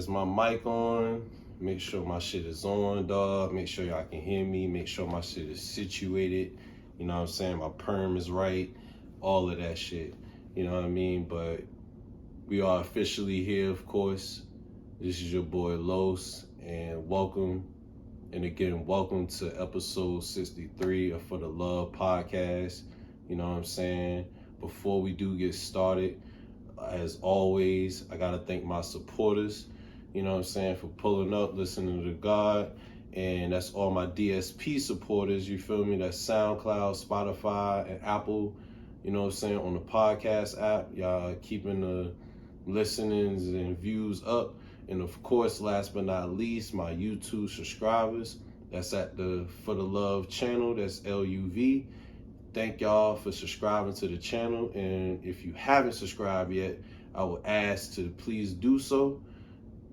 Is my mic on? Make sure my shit is on, dog. Make sure y'all can hear me. Make sure my shit is situated. You know what I'm saying? My perm is right. All of that shit. You know what I mean? But we are officially here, of course. This is your boy Los, and welcome. And again, welcome to episode 63 of For the Love podcast. You know what I'm saying? Before we do get started, as always, I gotta thank my supporters, you know what I'm saying, for pulling up, listening to God. And that's all my DSP supporters, you feel me? That's SoundCloud, Spotify, and Apple, you know what I'm saying, on the podcast app. Y'all keeping the listenings and views up. And of course, last but not least, my YouTube subscribers. That's at the For the Love channel, that's LUV. Thank y'all for subscribing to the channel. And if you haven't subscribed yet, I would ask to please do so,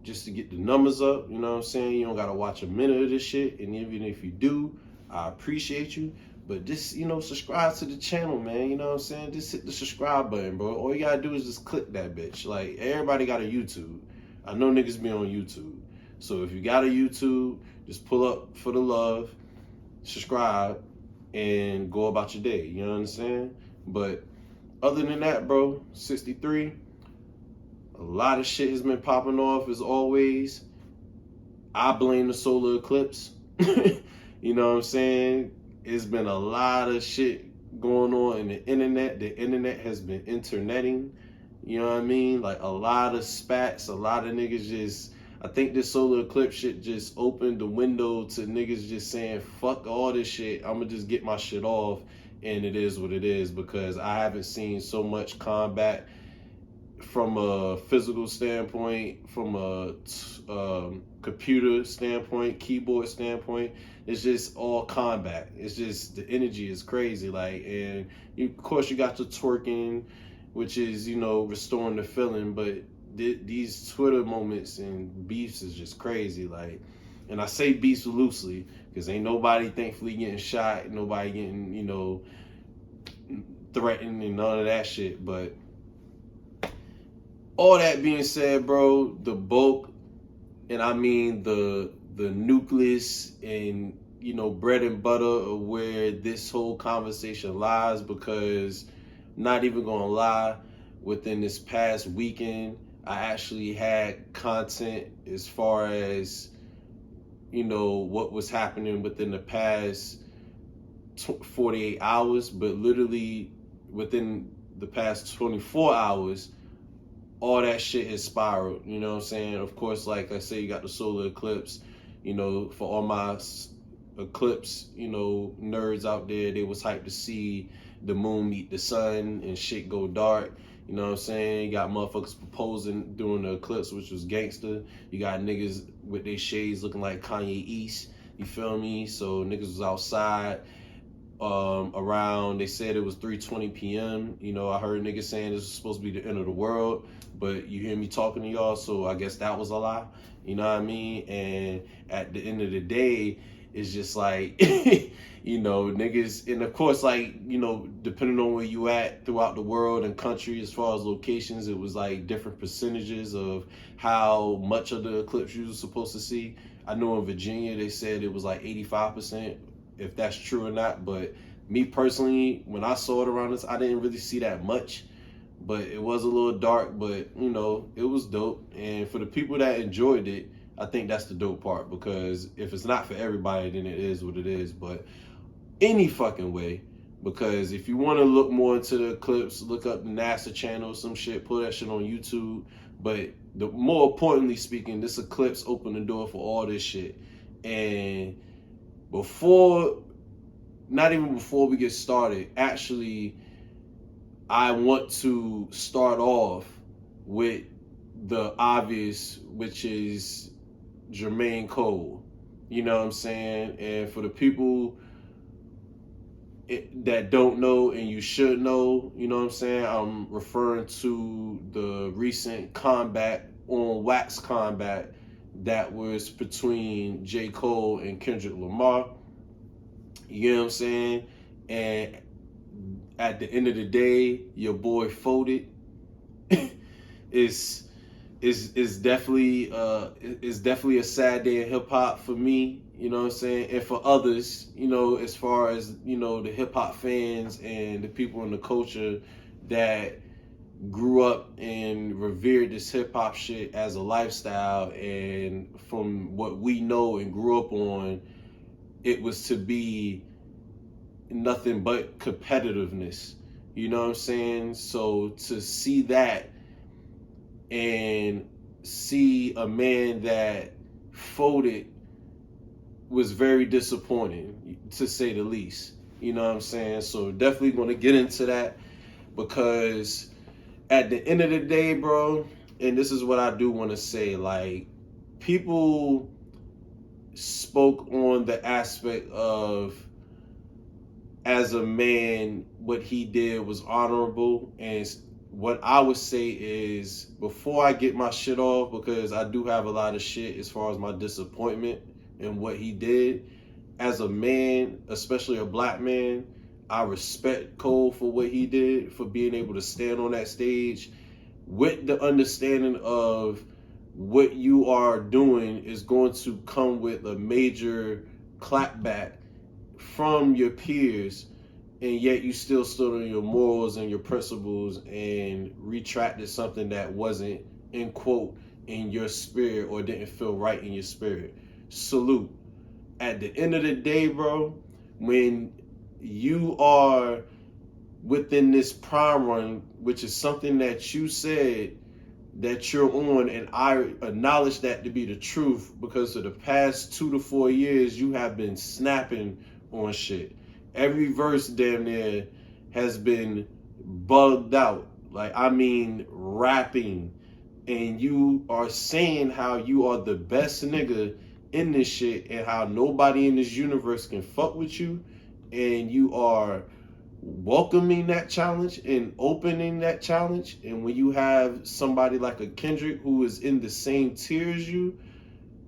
just to get the numbers up. You know what I'm saying? You don't gotta watch a minute of this shit. And even if you do, I appreciate you. But just, subscribe to the channel, man. You know what I'm saying? Just hit the subscribe button, bro. All you gotta do is just click that bitch. Like, everybody got a YouTube. I know niggas be on YouTube. So if you got a YouTube, just pull up For the Love, subscribe, and go about your day. You know what I'm saying? But other than that, bro, 63, a lot of shit has been popping off as always. I blame the solar eclipse. You know what I'm saying? It's been a lot of shit going on in the internet. The internet has been interneting. You know what I mean? Like, a lot of spats, a lot of niggas just, I think this solar eclipse shit just opened the window to niggas just saying, fuck all this shit, I'ma just get my shit off, and it is what it is, because I haven't seen so much combat from a physical standpoint, from a computer standpoint, keyboard standpoint. It's just all combat. It's just, the energy is crazy. Like, and of course you got the twerking, which is, restoring the feeling, but these Twitter moments and beefs is just crazy. Like, and I say beefs loosely, because ain't nobody thankfully getting shot, nobody getting, threatened and none of that shit. But all that being said, bro, the bulk, and I mean the nucleus and, bread and butter of where this whole conversation lies, because not even gonna lie, within this past weekend, I actually had content as far as, what was happening within the past 48 hours, but literally within the past 24 hours, all that shit has spiraled. You know what I'm saying? Of course, like I say, you got the solar eclipse. For all my eclipse, nerds out there, they was hyped to see the moon meet the sun and shit go dark. You know what I'm saying? You got motherfuckers proposing during the eclipse, which was gangster. You got niggas with their shades looking like Kanye East. You feel me? So niggas was outside around, they said it was 3:20 p.m. I heard niggas saying this was supposed to be the end of the world, but you hear me talking to y'all, so I guess that was a lie. You know what I mean? And at the end of the day, it's just like, niggas, and of course, like, depending on where you at throughout the world and country, as far as locations, it was like different percentages of how much of the eclipse you were supposed to see. I know in Virginia, they said it was like 85%, if that's true or not. But me personally, when I saw it around this, I didn't really see that much, but it was a little dark, but it was dope. And for the people that enjoyed it, I think that's the dope part, because if it's not for everybody, then it is what it is. But any fucking way, because if you want to look more into the eclipse, look up the NASA channel, some shit, put that shit on YouTube. But more importantly speaking, this eclipse opened the door for all this shit. And not even before we get started, actually, I want to start off with the obvious, which is Jermaine Cole. You know what I'm saying? And for the people that don't know, and you should know, you know what I'm saying, I'm referring to the recent combat on wax combat that was between J. Cole and Kendrick Lamar. You know what I'm saying? And at the end of the day, your boy folded. It's is definitely a sad day in hip hop for me, you know what I'm saying, and for others, you know, as far as, you know, the hip hop fans and the people in the culture that grew up and revered this hip hop shit as a lifestyle, and from what we know and grew up on, it was to be nothing but competitiveness. You know what I'm saying? So to see that and see a man that folded was very disappointing, to say the least. You know what I'm saying? So definitely going to get into that, because at the end of the day, bro, and this is what I do want to say, like, people spoke on the aspect of, as a man, what he did was honorable. And what I would say is, before I get my shit off, because I do have a lot of shit as far as my disappointment in what he did, as a man, especially a black man, I respect Cole for what he did, for being able to stand on that stage with the understanding of what you are doing is going to come with a major clapback from your peers, and yet you still stood on your morals and your principles and retracted something that wasn't, in quote, in your spirit, or didn't feel right in your spirit. Salute. At the end of the day, bro, when you are within this prime run, which is something that you said that you're on, and I acknowledge that to be the truth, because for the past 2 to 4 years you have been snapping on shit. Every verse damn near has been bugged out. Like, I mean, rapping, and you are saying how you are the best nigga in this shit, and how nobody in this universe can fuck with you, and you are welcoming that challenge and opening that challenge. And when you have somebody like a Kendrick who is in the same tier as you,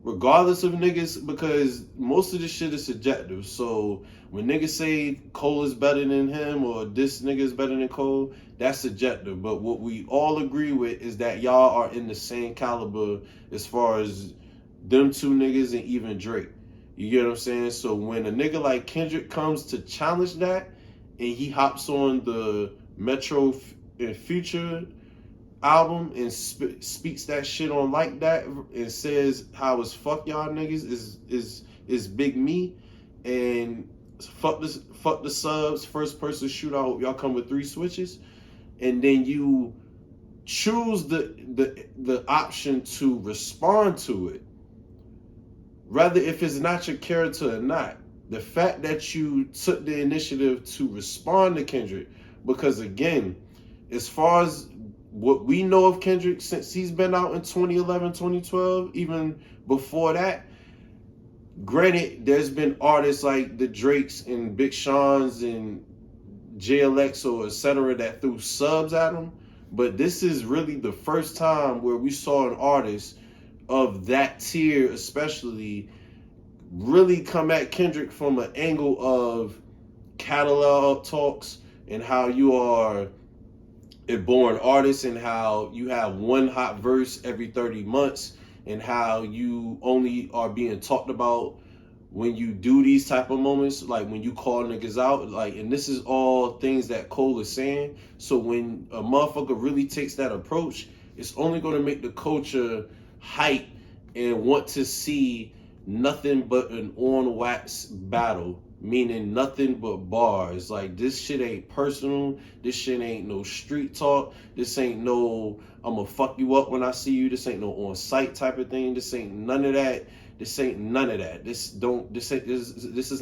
regardless of niggas, because most of this shit is subjective. So when niggas say Cole is better than him, or this nigga is better than Cole, that's subjective. But what we all agree with is that y'all are in the same caliber as far as them two niggas and even Drake. You get what I'm saying? So when a nigga like Kendrick comes to challenge that, and he hops on the Metro and Future album and speaks that shit on like that, and says how as fuck y'all niggas is big me, and fuck the subs, first person shooter, I hope y'all come with 3 switches, and then you choose the option to respond to it, rather if it's not your character or not. The fact that you took the initiative to respond to Kendrick, because again, as far as what we know of Kendrick since he's been out in 2011, 2012, even before that, granted, there's been artists like the Drakes and Big Sean's and JLX or etc. that threw subs at him, but this is really the first time where we saw an artist of that tier especially really come at Kendrick from an angle of catalog talks, and how you are a born artist, and how you have one hot verse every 30 months, and how you only are being talked about when you do these type of moments, like when you call niggas out, like, and this is all things that Cole is saying. So when a motherfucker really takes that approach, it's only going to make the culture hype and want to see nothing but an on wax battle, meaning nothing but bars. Like, this shit ain't personal, this shit ain't no street talk, this ain't no I'ma fuck you up when I see you, this ain't no on site type of thing, this ain't none of that, this is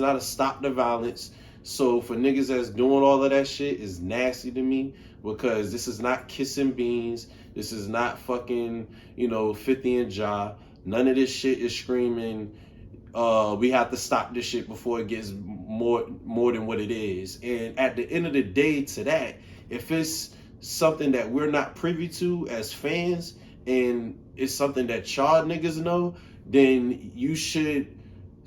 not a stop the violence. So for niggas that's doing all of that shit is nasty to me, because this is not Kissing Beans, this is not fucking 50 and Ja. None of this shit is screaming, we have to stop this shit before it gets more than what it is. And at the end of the day, to that, if it's something that we're not privy to as fans, and it's something that y'all niggas know, then you should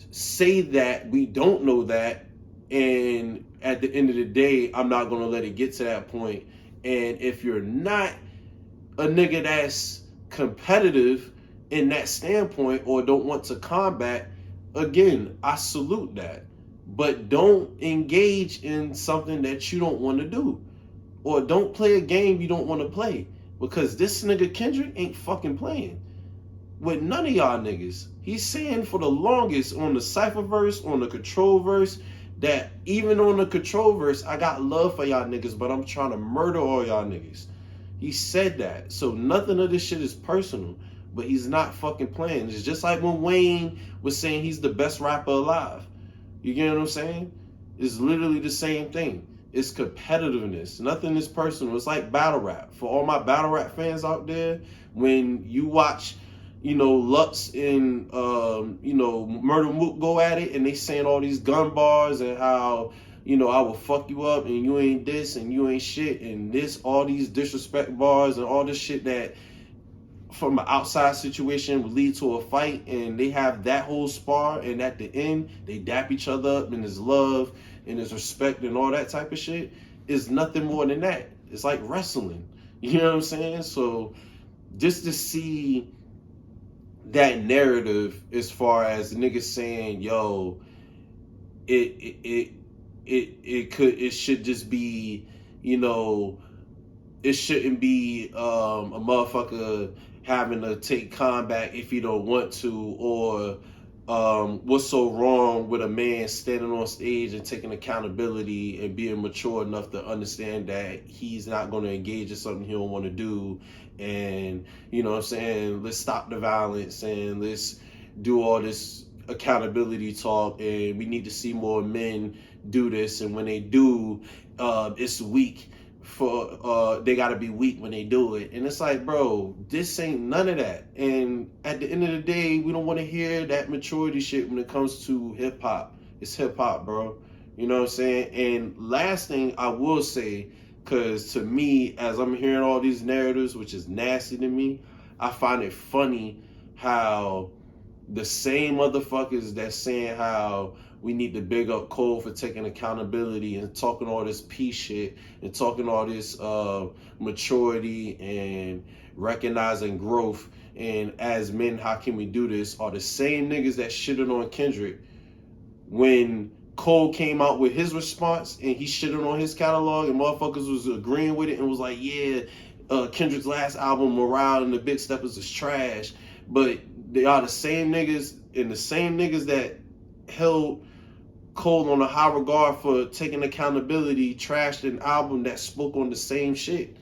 say that we don't know that. And at the end of the day, I'm not going to let it get to that point. And if you're not a nigga that's competitive in that standpoint or don't want to combat, again, I salute that. But don't engage in something that you don't want to do. Or don't play a game you don't want to play. Because this nigga Kendrick ain't fucking playing with none of y'all niggas. He's saying for the longest on the Cypher verse, on the Control verse, that even on the Control verse, I got love for y'all niggas, but I'm trying to murder all y'all niggas. He said that. So nothing of this shit is personal, but he's not fucking playing. It's just like when Wayne was saying he's the best rapper alive. You get what I'm saying? It's literally the same thing. It's competitiveness. Nothing is personal. It's like battle rap. For all my battle rap fans out there, when you watch, Lux and, Murder Mook go at it and they saying all these gun bars and how, I will fuck you up and you ain't this and you ain't shit and this, all these disrespect bars and all this shit that from an outside situation would lead to a fight, and they have that whole spar, and at the end they dap each other up and there's love and there's respect and all that type of shit. Is nothing more than that. It's like wrestling. You know what I'm saying? So just to see that narrative as far as niggas saying, yo, it should just be, it shouldn't be a motherfucker having to take combat if you don't want to, or what's so wrong with a man standing on stage and taking accountability and being mature enough to understand that he's not going to engage in something he don't want to do, and you know what I'm saying, let's stop the violence and let's do all this accountability talk, and we need to see more men do this, and when they do, it's weak. They gotta be weak when they do it. And it's like, bro, this ain't none of that. And at the end of the day, we don't want to hear that maturity shit when it comes to hip-hop. It's hip-hop, bro. You know what I'm saying? And last thing I will say, because to me, as I'm hearing all these narratives, which is nasty to me, I find it funny how the same motherfuckers that's saying how we need to big up Cole for taking accountability and talking all this peace shit and talking all this maturity and recognizing growth, and as men, how can we do this, are the same niggas that shitted on Kendrick when Cole came out with his response and he shitted on his catalog and motherfuckers was agreeing with it and was like, yeah, Kendrick's last album, Morale and the Big Steppers, is trash. But they are the same niggas, and the same niggas that held Cole on a high regard for taking accountability trashed an album that spoke on the same shit.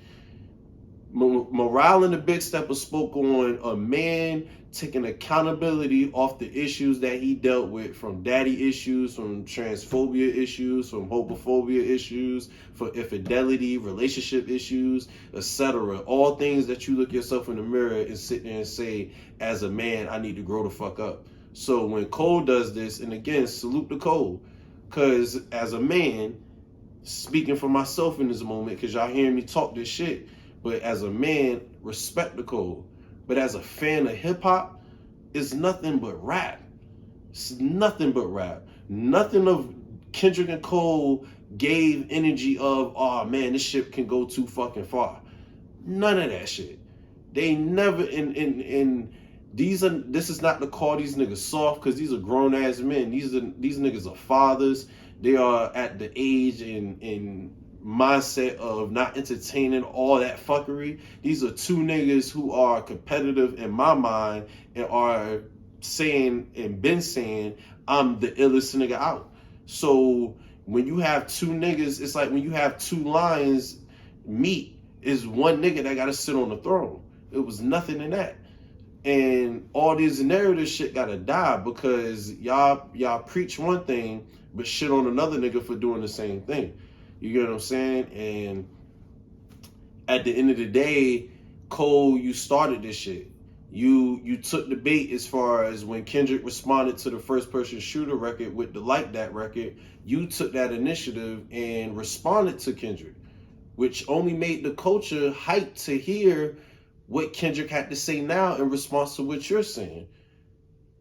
Morale and the Big Steppers spoke on a man taking accountability off the issues that he dealt with, from daddy issues, from transphobia issues, from homophobia issues, for infidelity, relationship issues, etc. All things that you look yourself in the mirror and sit there and say, as a man, I need to grow the fuck up. So when Cole does this, and again, salute to Cole, because as a man, speaking for myself in this moment, because y'all hearing me talk this shit, but as a man, respect the Cole. But as a fan of hip-hop, it's nothing but rap. It's nothing but rap. Nothing of Kendrick and Cole gave energy of, oh man, this shit can go too fucking far. None of that shit. They never, this is not to call these niggas soft, because these are grown-ass men. These niggas are fathers. They are at the age and mindset of not entertaining all that fuckery. These are two niggas who are competitive in my mind and are saying and been saying, I'm the illest nigga out. So when you have two niggas, it's like when you have two lions meet, is one nigga that gotta sit on the throne. It was nothing in that. And all this narrative shit gotta die, because y'all preach one thing but shit on another nigga for doing the same thing. You get what I'm saying? And at the end of the day, Cole, you started this shit. You took the bait as far as when Kendrick responded to the First Person Shooter record with the Like That record. You took that initiative and responded to Kendrick, which only made the culture hyped to hear what Kendrick had to say now in response to what you're saying.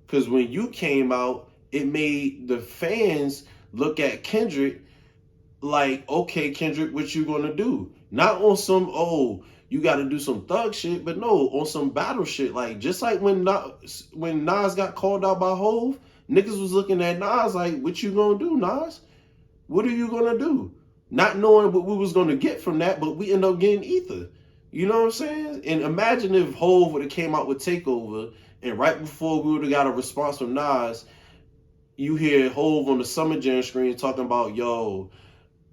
Because when you came out, it made the fans look at Kendrick like, okay, Kendrick, what you gonna do? Not on some, oh, you got to do some thug shit. But no, on some battle shit. Like, just like when Nas got called out by Hove, niggas was looking at Nas like, what you gonna do, Nas? What are you gonna do? Not knowing what we was gonna get from that, but we end up getting Ether. You know what I'm saying? And imagine if Hove would have came out with Takeover, and right before we would have got a response from Nas, you hear Hove on the Summer Jam screen talking about, yo,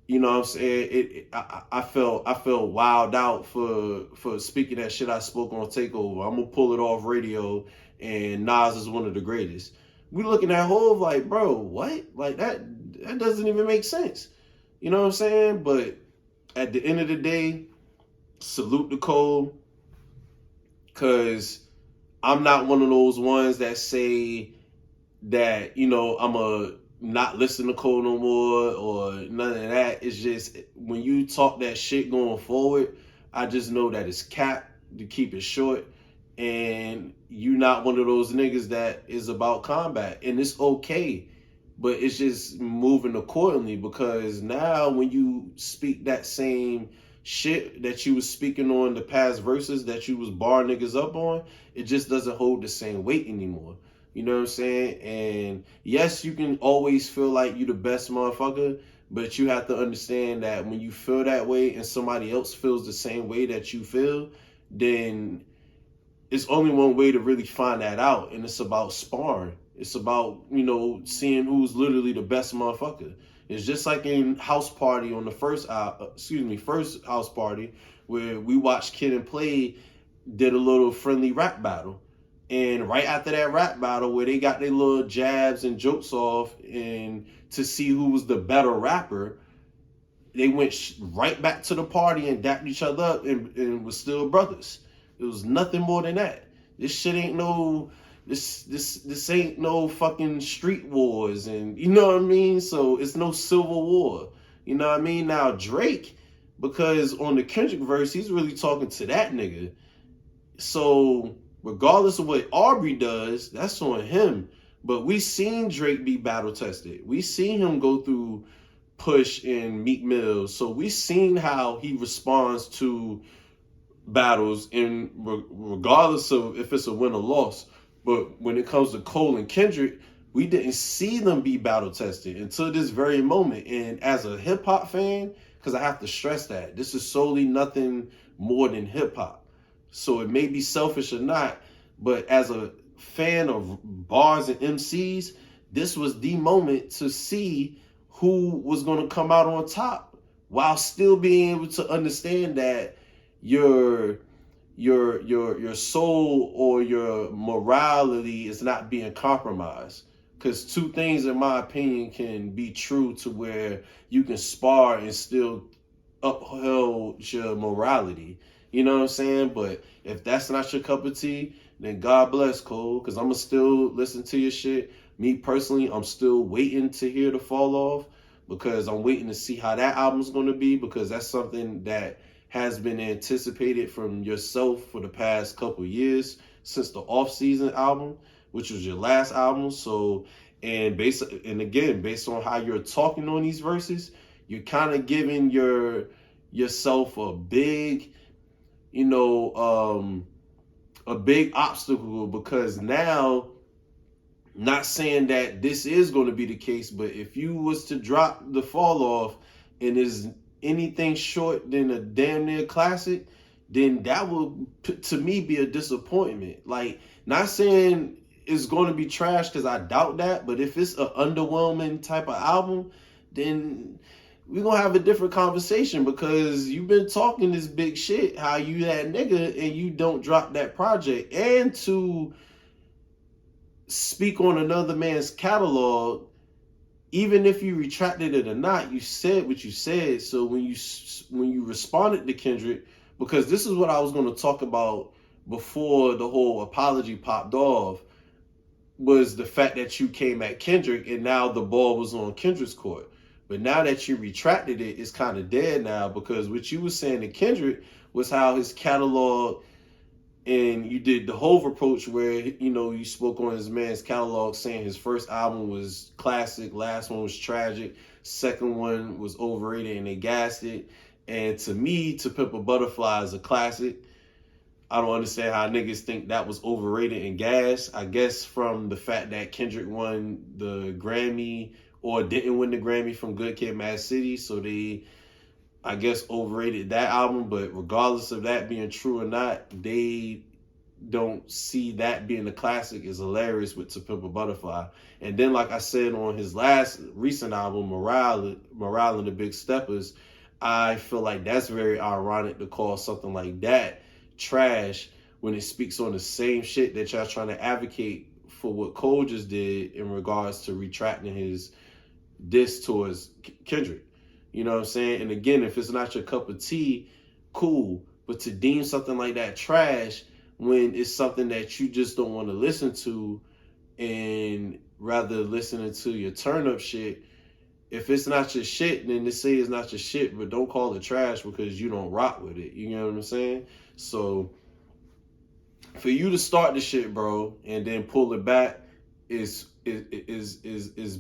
you know what I'm saying? I felt wilded out for speaking that shit I spoke on Takeover. I'm gonna pull it off radio, and Nas is one of the greatest. We looking at Hove like, bro, what? Like that doesn't even make sense. You know what I'm saying? But at the end of the day, salute the Cole, because I'm not one of those ones that say that, you know, I'm a not listen to Cole no more or none of that. It's just when you talk that shit going forward, I just know that it's cap, to keep it short, and you not one of those niggas that is about combat, and it's okay, but it's just moving accordingly, because now when you speak that same shit that you was speaking on the past verses that you was bar niggas up on, it just doesn't hold the same weight anymore. You know what I'm saying? And yes, you can always feel like you the best motherfucker, but you have to understand that when you feel that way and somebody else feels the same way that you feel, then it's only one way to really find that out, and it's about sparring. It's about, you know, seeing who's literally the best motherfucker. It's just like in House Party on the first House Party, where we watched Kid and Play did a little friendly rap battle. And right after that rap battle, where they got their little jabs and jokes off, and to see who was the better rapper, they went right back to the party and dapped each other up, and was still brothers. It was nothing more than that. This shit ain't no, this ain't no fucking street wars, and you know what I mean? So it's no civil war. You know what I mean? Now Drake, because on the Kendrick verse, he's really talking to that nigga. So regardless of what Aubrey does, that's on him. But we seen Drake be battle tested. We seen him go through Push and Meek Mill. So we seen how he responds to battles, in regardless of if it's a win or loss. But when it comes to Cole and Kendrick, we didn't see them be battle tested until this very moment. And as a hip hop fan, because I have to stress that this is solely nothing more than hip hop. So it may be selfish or not, but as a fan of bars and MCs, this was the moment to see who was going to come out on top, while still being able to understand that your soul or your morality is not being compromised. Because two things, in my opinion, can be true to where you can spar and still uphold your morality. You know what I'm saying? But if that's not your cup of tea, then God bless, Cole, because I'm going to still listen to your shit. Me personally, I'm still waiting to hear the Fall Off, because I'm waiting to see how that album's going to be, because that's something that has been anticipated from yourself for the past couple years, since the Off-Season album, which was your last album. So, and again, based on how you're talking on these verses, you're kind of giving yourself a big, a big obstacle, because now, not saying that this is going to be the case, but if you was to drop the Fall Off and is anything short than a damn near classic, then that will, to me, be a disappointment. Like, not saying it's going to be trash, because I doubt that, but if it's an underwhelming type of album, then we're going to have a different conversation, because you've been talking this big shit, how you that nigga and you don't drop that project. And to speak on another man's catalog, even if you retracted it or not, you said what you said. So when you responded to Kendrick, because this is what I was going to talk about before the whole apology popped off, was the fact that you came at Kendrick and now the ball was on Kendrick's court. But now that you retracted it, it's kind of dead now, because what you were saying to Kendrick was how his catalog, and you did the Hove approach where, you spoke on his man's catalog, saying his first album was classic, last one was tragic, second one was overrated and they gassed it. And to me, To Pimp a Butterfly is a classic. I don't understand how niggas think that was overrated and gas. I guess from the fact that Kendrick won the Grammy or didn't win the Grammy from Good Kid, Mad City, so they, I guess, overrated that album. But regardless of that being true or not, they don't see that being a classic is hilarious with To Pimp a Butterfly. And then, like I said on his last recent album, Morale and the Big Steppers, I feel like that's very ironic to call something like that trash when it speaks on the same shit that y'all trying to advocate for what Cole just did in regards to retracting his diss towards Kendrick. You know what I'm saying? And again, if it's not your cup of tea, cool. But to deem something like that trash when it's something that you just don't want to listen to, and rather listening to your turn up shit, if it's not your shit, then just say it's not your shit, but don't call it trash because you don't rock with it. You know what I'm saying? So for you to start the shit, bro, and then pull it back is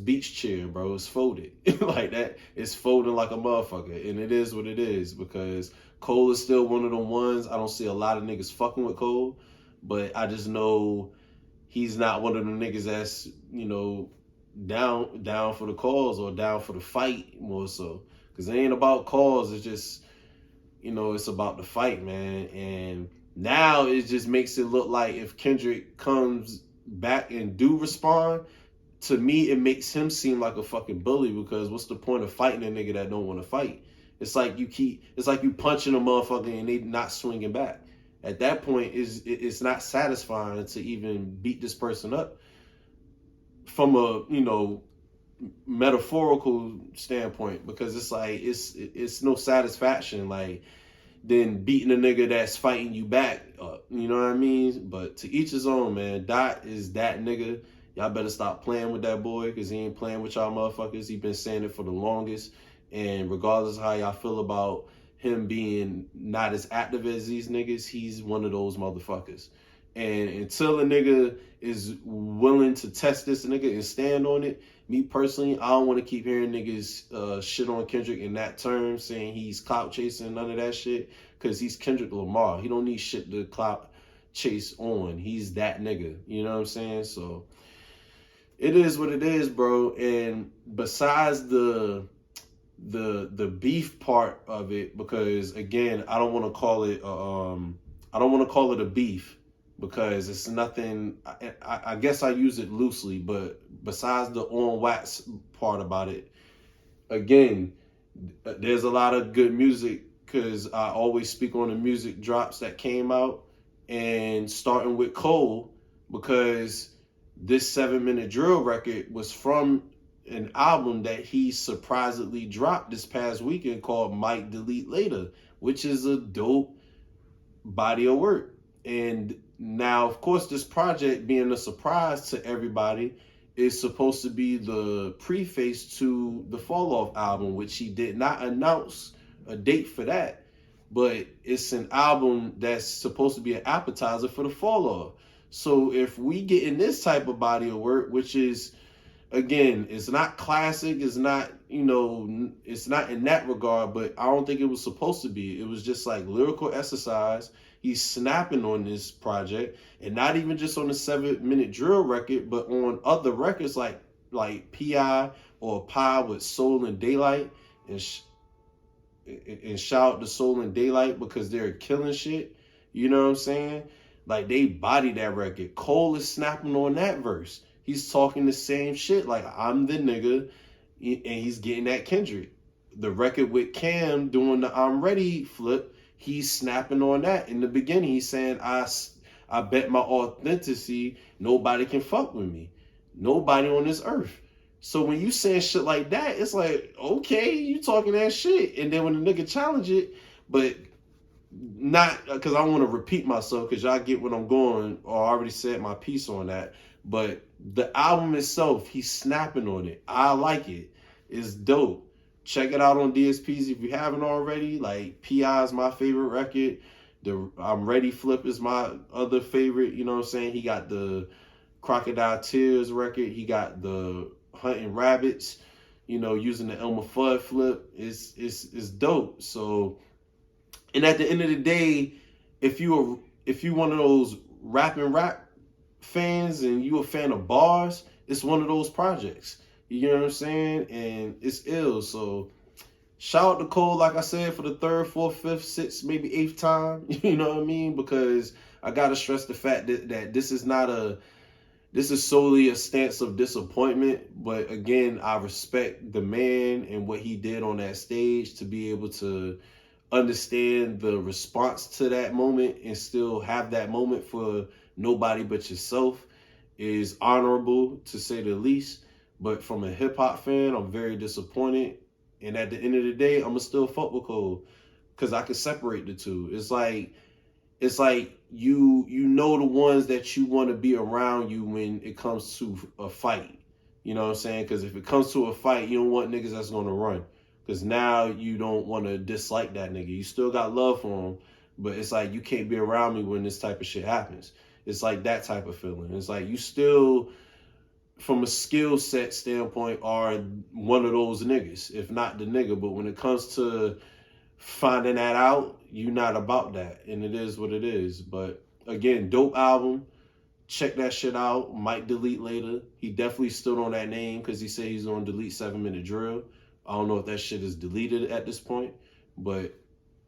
beach chair, bro. It's folded like that. It's folding like a motherfucker, and it is what it is because Cole is still one of the ones. I don't see a lot of niggas fucking with Cole, but I just know he's not one of the niggas that's, you know, down for the cause or down for the fight more so. Because it ain't about cause. It's just, you know, it's about the fight, man. And now it just makes it look like if Kendrick comes back and do respond, to me, it makes him seem like a fucking bully because what's the point of fighting a nigga that don't want to fight? It's like you punching a motherfucker and they not swinging back. At that point, it's not satisfying to even beat this person up from a, you know, metaphorical standpoint, because it's like it's no satisfaction like than beating a nigga that's fighting you back up. You know what I mean? But to each his own, man. Dot is that nigga. Y'all better stop playing with that boy because he ain't playing with y'all motherfuckers. He been saying it for the longest. And regardless of how y'all feel about him being not as active as these niggas, he's one of those motherfuckers. And until a nigga is willing to test this nigga and stand on it, me personally, I don't want to keep hearing niggas shit on Kendrick in that term, saying he's clout chasing, none of that shit, because he's Kendrick Lamar. He don't need shit to clout chase on. He's that nigga. You know what I'm saying? So it is what it is, bro. And besides the beef part of it, because again, I don't want to call it a beef because it's nothing. I guess I use it loosely, but besides the on wax part about it, again, there's a lot of good music because I always speak on the music drops that came out, and starting with Cole, because this 7-minute drill record was from an album that he surprisingly dropped this past weekend called Might Delete Later, which is a dope body of work. And now, of course, this project being a surprise to everybody is supposed to be the preface to the Fall Off album, which he did not announce a date for that. But it's an album that's supposed to be an appetizer for the Fall Off. So if we get in this type of body of work, which is, again, it's not classic, it's not, you know, it's not in that regard, but I don't think it was supposed to be. It was just like lyrical exercise. He's snapping on this project, and not even just on the 7-minute drill record, but on other records like P.I. or Pie with Soul and Daylight, and shout out to Soul and Daylight because they're killing shit. You know what I'm saying? Like, they body that record. Cole is snapping on that verse. He's talking the same shit. Like, I'm the nigga, and he's getting that Kendrick. The record with Cam doing the I'm Ready flip, he's snapping on that. In the beginning, he's saying, I bet my authenticity, nobody can fuck with me. Nobody on this earth. So when you saying shit like that, it's like, okay, you talking that shit. And then when the nigga challenge it, but not because I want to repeat myself because y'all get what I'm going, or I already said my piece on that. But the album itself, he's snapping on it. I like it. It's dope. Check it out on DSPs if you haven't already. Like, P.I. is my favorite record. The I'm Ready flip is my other favorite. You know what I'm saying? He got the Crocodile Tears record. He got the Hunting Rabbits. using the Elmer Fudd flip is dope. So, and at the end of the day, if you one of those rap fans and you a fan of bars, it's one of those projects. You know what I'm saying? And it's ill. So shout out to Cole, like I said, for the third, fourth, fifth, sixth, maybe eighth time. You know what I mean? Because I gotta stress the fact that this is solely a stance of disappointment. But again, I respect the man and what he did on that stage to be able to understand the response to that moment and still have that moment for nobody but yourself is honorable, to say the least. But from a hip-hop fan, I'm very disappointed. And at the end of the day, I'm going to still fuck with Cole because I can separate the two. It's like you know the ones that you want to be around you when it comes to a fight. You know what I'm saying? Because if it comes to a fight, you don't want niggas that's going to run. Because now you don't want to dislike that nigga. You still got love for him, but it's like you can't be around me when this type of shit happens. It's like that type of feeling. It's like you still, from a skill set standpoint, are one of those niggas, if not the nigga. But when it comes to finding that out, you're not about that. And it is what it is. But again, dope album. Check that shit out. Might delete later. He definitely stood on that name because he said he's going to delete 7 Minute Drill. I don't know if that shit is deleted at this point, but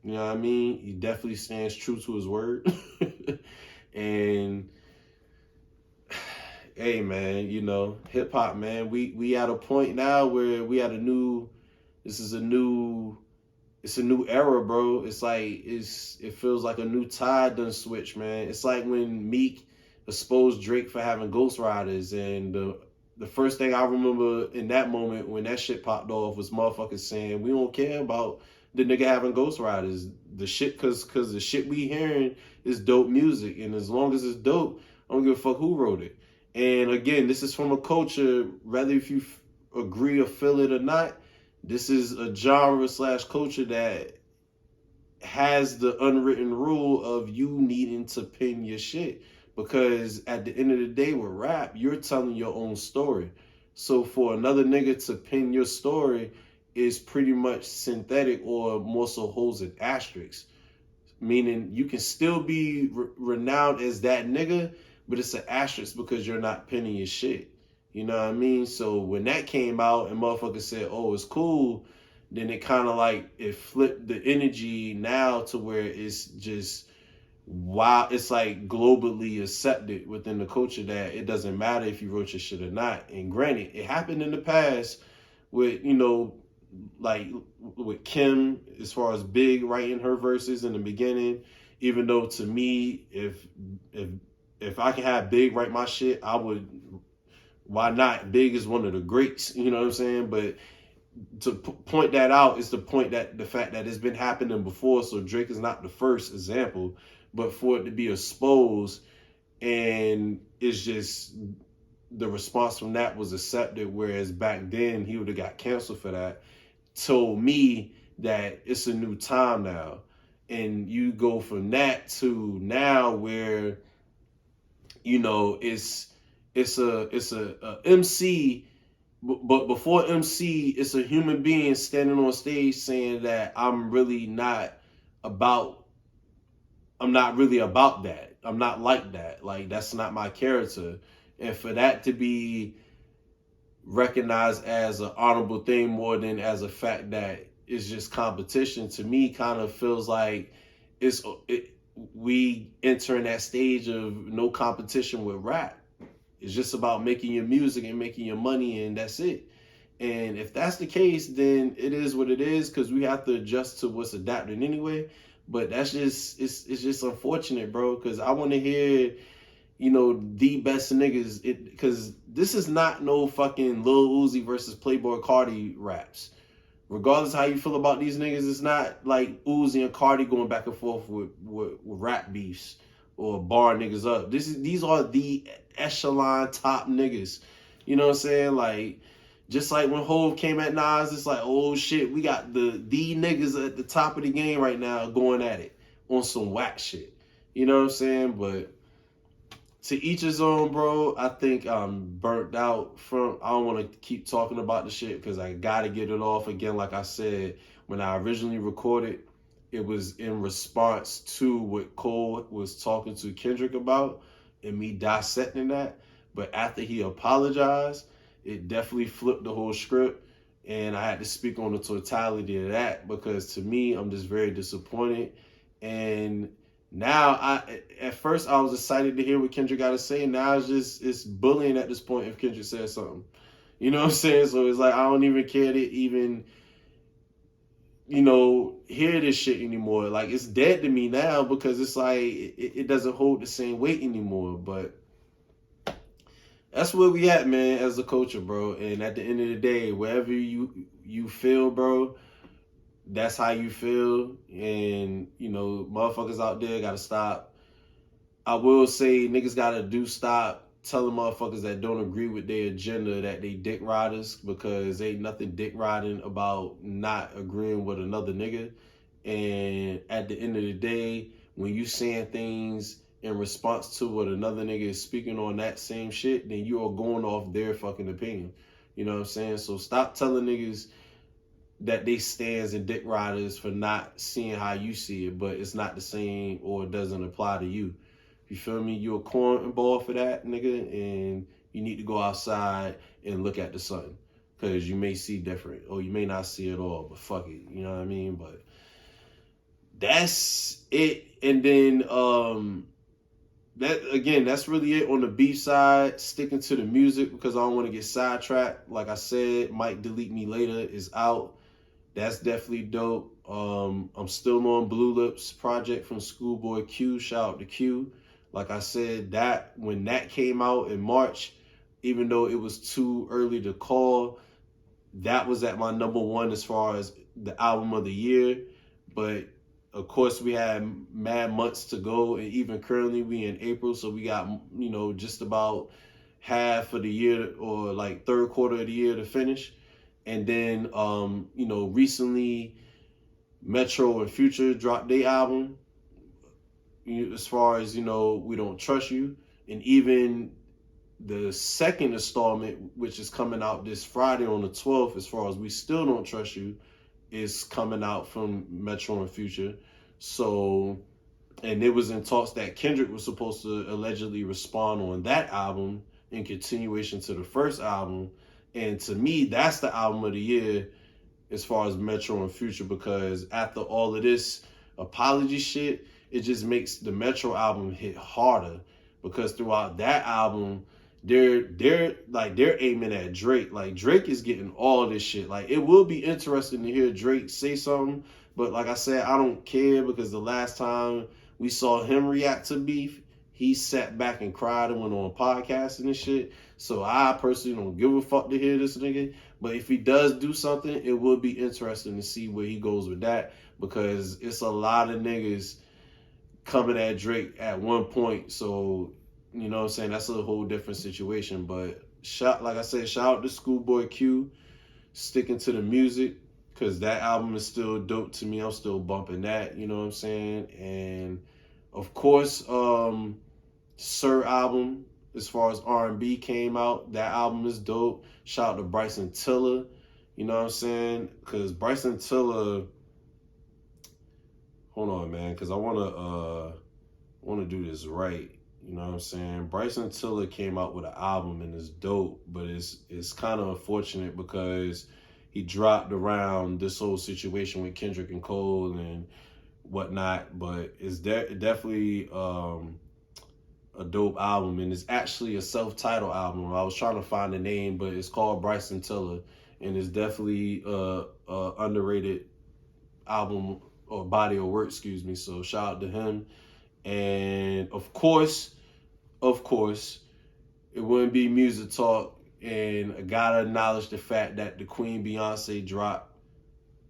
you know what I mean? He definitely stands true to his word. And hey man, hip hop, man, we at a point now where we at it's a new era, bro. It's like it feels like a new tide done switch, man. It's like when Meek exposed Drake for having ghostwriters, and the first thing I remember in that moment when that shit popped off was motherfuckers saying, we don't care about the nigga having ghostwriters. The shit, cause the shit we hearing is dope music. And as long as it's dope, I don't give a fuck who wrote it. And again, this is from a culture, whether if you agree or feel it or not, this is a genre / culture that has the unwritten rule of you needing to pin your shit. Because at the end of the day with rap, you're telling your own story. So for another nigga to pin your story is pretty much synthetic, or more so holds an asterisk. Meaning you can still be renowned as that nigga, but it's an asterisk because you're not pinning your shit. You know what I mean? So when that came out and motherfuckers said, oh, it's cool, then it kind of like, it flipped the energy now to where it's just, wow, it's like globally accepted within the culture that it doesn't matter if you wrote your shit or not. And granted, it happened in the past with, like with Kim, as far as Big writing her verses in the beginning, even though to me, if I can have Big write my shit, I would, why not? Big is one of the greats, you know what I'm saying? But to point that out is to point that the fact that it's been happening before, so Drake is not the first example. But for it to be exposed, and it's just the response from that was accepted, whereas back then he would have got canceled for that, told me that it's a new time now. And you go from that to now where, it's a MC, but before MC, it's a human being standing on stage saying that I'm not really about that. I'm not like that. Like, that's not my character. And for that to be recognized as an honorable thing more than as a fact that it's just competition, to me kind of feels like we entering that stage of no competition with rap. It's just about making your music and making your money, and that's it. And if that's the case, then it is what it is, because we have to adjust to what's adapted anyway. But that's just, it's just unfortunate, bro, because I want to hear, the best niggas, because this is not no fucking Lil Uzi versus Playboi Carti raps. Regardless of how you feel about these niggas, it's not like Uzi and Carti going back and forth with rap beefs or bar niggas up. These are the echelon top niggas. You know what I'm saying? Like, just like when Hov came at Nas, it's like, oh shit, we got the niggas at the top of the game right now going at it on some whack shit. You know what I'm saying? But to each his own, bro. I think I'm burnt out from. I don't want to keep talking about the shit because I gotta get it off again. Like I said, when I originally recorded, it was in response to what Cole was talking to Kendrick about and me dissecting that. But after he apologized, it definitely flipped the whole script. And I had to speak on the totality of that because to me, I'm just very disappointed. And now at first I was excited to hear what Kendrick got to say. Now it's bullying at this point if Kendrick says something. You know what I'm saying? So it's like I don't even care to even, hear this shit anymore. Like it's dead to me now because it's like it doesn't hold the same weight anymore. But that's where we at, man, as a culture, bro. And at the end of the day, wherever you feel, bro, that's how you feel. And, motherfuckers out there gotta stop. I will say niggas gotta stop telling motherfuckers that don't agree with their agenda that they dick riders, because ain't nothing dick riding about not agreeing with another nigga. And at the end of the day, when you saying things in response to what another nigga is speaking on that same shit, then you are going off their fucking opinion. You know what I'm saying? So stop telling niggas that they stands and dick riders for not seeing how you see it, but it's not the same or it doesn't apply to you. You feel me? You're a cornball for that, nigga, and you need to go outside and look at the sun, because you may see different or you may not see it all, but fuck it. You know what I mean? But that's it. And then that's really it on the beef side. Sticking to the music because I don't want to get sidetracked. Like I said, Might Delete Me Later is out. That's definitely dope. I'm still on Blue Lips project from Schoolboy Q. Shout out to Q. Like I said, that when that came out in March, even though it was too early to call, that was at my number one as far as the album of the year. But of course, we had mad months to go, and even currently we in April, so we got just about half of the year or like third quarter of the year to finish. And then recently Metro and Future dropped their album. As far as We Don't Trust You, and even the second installment, which is coming out this Friday on the 12th, as far as We Still Don't Trust You, is coming out from Metro and Future. So, and it was in talks that Kendrick was supposed to allegedly respond on that album in continuation to the first album. And to me, that's the album of the year as far as Metro and Future, because after all of this apology shit, it just makes the Metro album hit harder, because throughout that album, they're aiming at Drake. Like Drake is getting all this shit. Like it will be interesting to hear Drake say something, but like I said, I don't care, because the last time we saw him react to beef, he sat back and cried and went on podcasts and shit. So I personally don't give a fuck to hear this nigga. But if he does do something, it will be interesting to see where he goes with that, because it's a lot of niggas coming at Drake at one point. So, you know what I'm saying? That's a whole different situation. But like I said, shout out to Schoolboy Q, sticking to the music, because that album is still dope to me. I'm still bumping that, you know what I'm saying? And of course, Sir album, as far as R&B came out, that album is dope. Shout out to Bryson Tiller, you know what I'm saying? Because Bryson Tiller, hold on, man, because I want to do this right. You know what I'm saying? Bryson Tiller came out with an album and it's dope, but it's kind of unfortunate because he dropped around this whole situation with Kendrick and Cole and whatnot. But it's definitely a dope album, and it's actually a self-titled album. I was trying to find the name, but it's called Bryson Tiller, and it's definitely a underrated album or body of work, excuse me. So shout out to him. And of course, it wouldn't be music talk, and I gotta acknowledge the fact that the Queen Beyonce dropped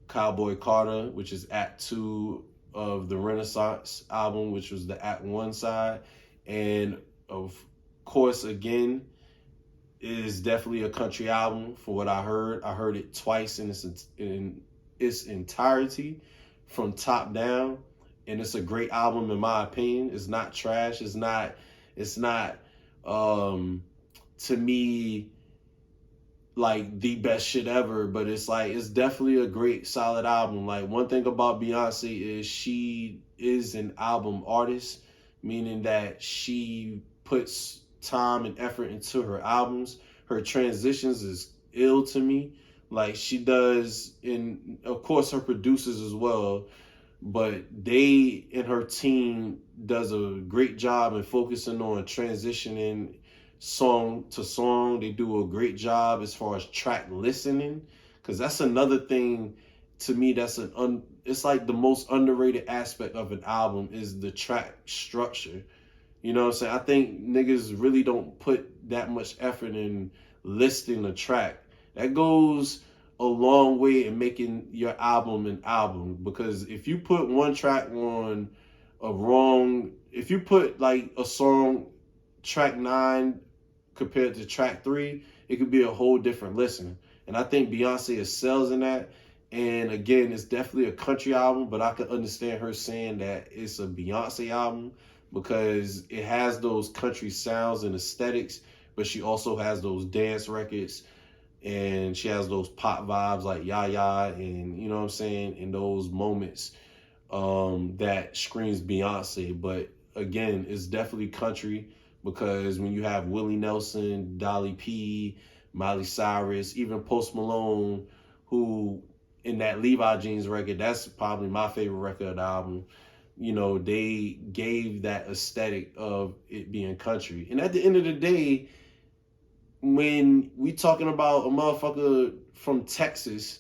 Cowboy Carter, which is Act 2 of the Renaissance album, which was the Act 1 side. And of course, again, it is definitely a country album for what I heard. I heard it twice in its entirety from top down, and it's a great album in my opinion. It's not trash. It's not It's not, to me, like the best shit ever, but it's like it's definitely a great solid album. Like one thing about Beyonce is she is an album artist, meaning that she puts time and effort into her albums. Her transitions is ill to me. Like she does, and of course her producers as well, but they and her team does a great job in focusing on transitioning song to song. They do a great job as far as track listening, because that's another thing to me that's it's like the most underrated aspect of an album is the track structure. You know what I'm saying? I think niggas really don't put that much effort in listing a track. That goes a long way in making your album an album, because if you put one track on if you put like a song track 9 compared to track 3, it could be a whole different listen. And I think Beyonce excels in that. And again, it's definitely a country album, but I could understand her saying that it's a Beyonce album because it has those country sounds and aesthetics, but she also has those dance records and she has those pop vibes like Ya Ya, and you know what I'm saying, in those moments that screams Beyonce. But again, it's definitely country, because when you have Willie Nelson, Dolly P, Miley Cyrus, even Post Malone, who in that Levi Jeans record, that's probably my favorite record of the album, you know, they gave that aesthetic of it being country. And at the end of the day, when we talking about a motherfucker from Texas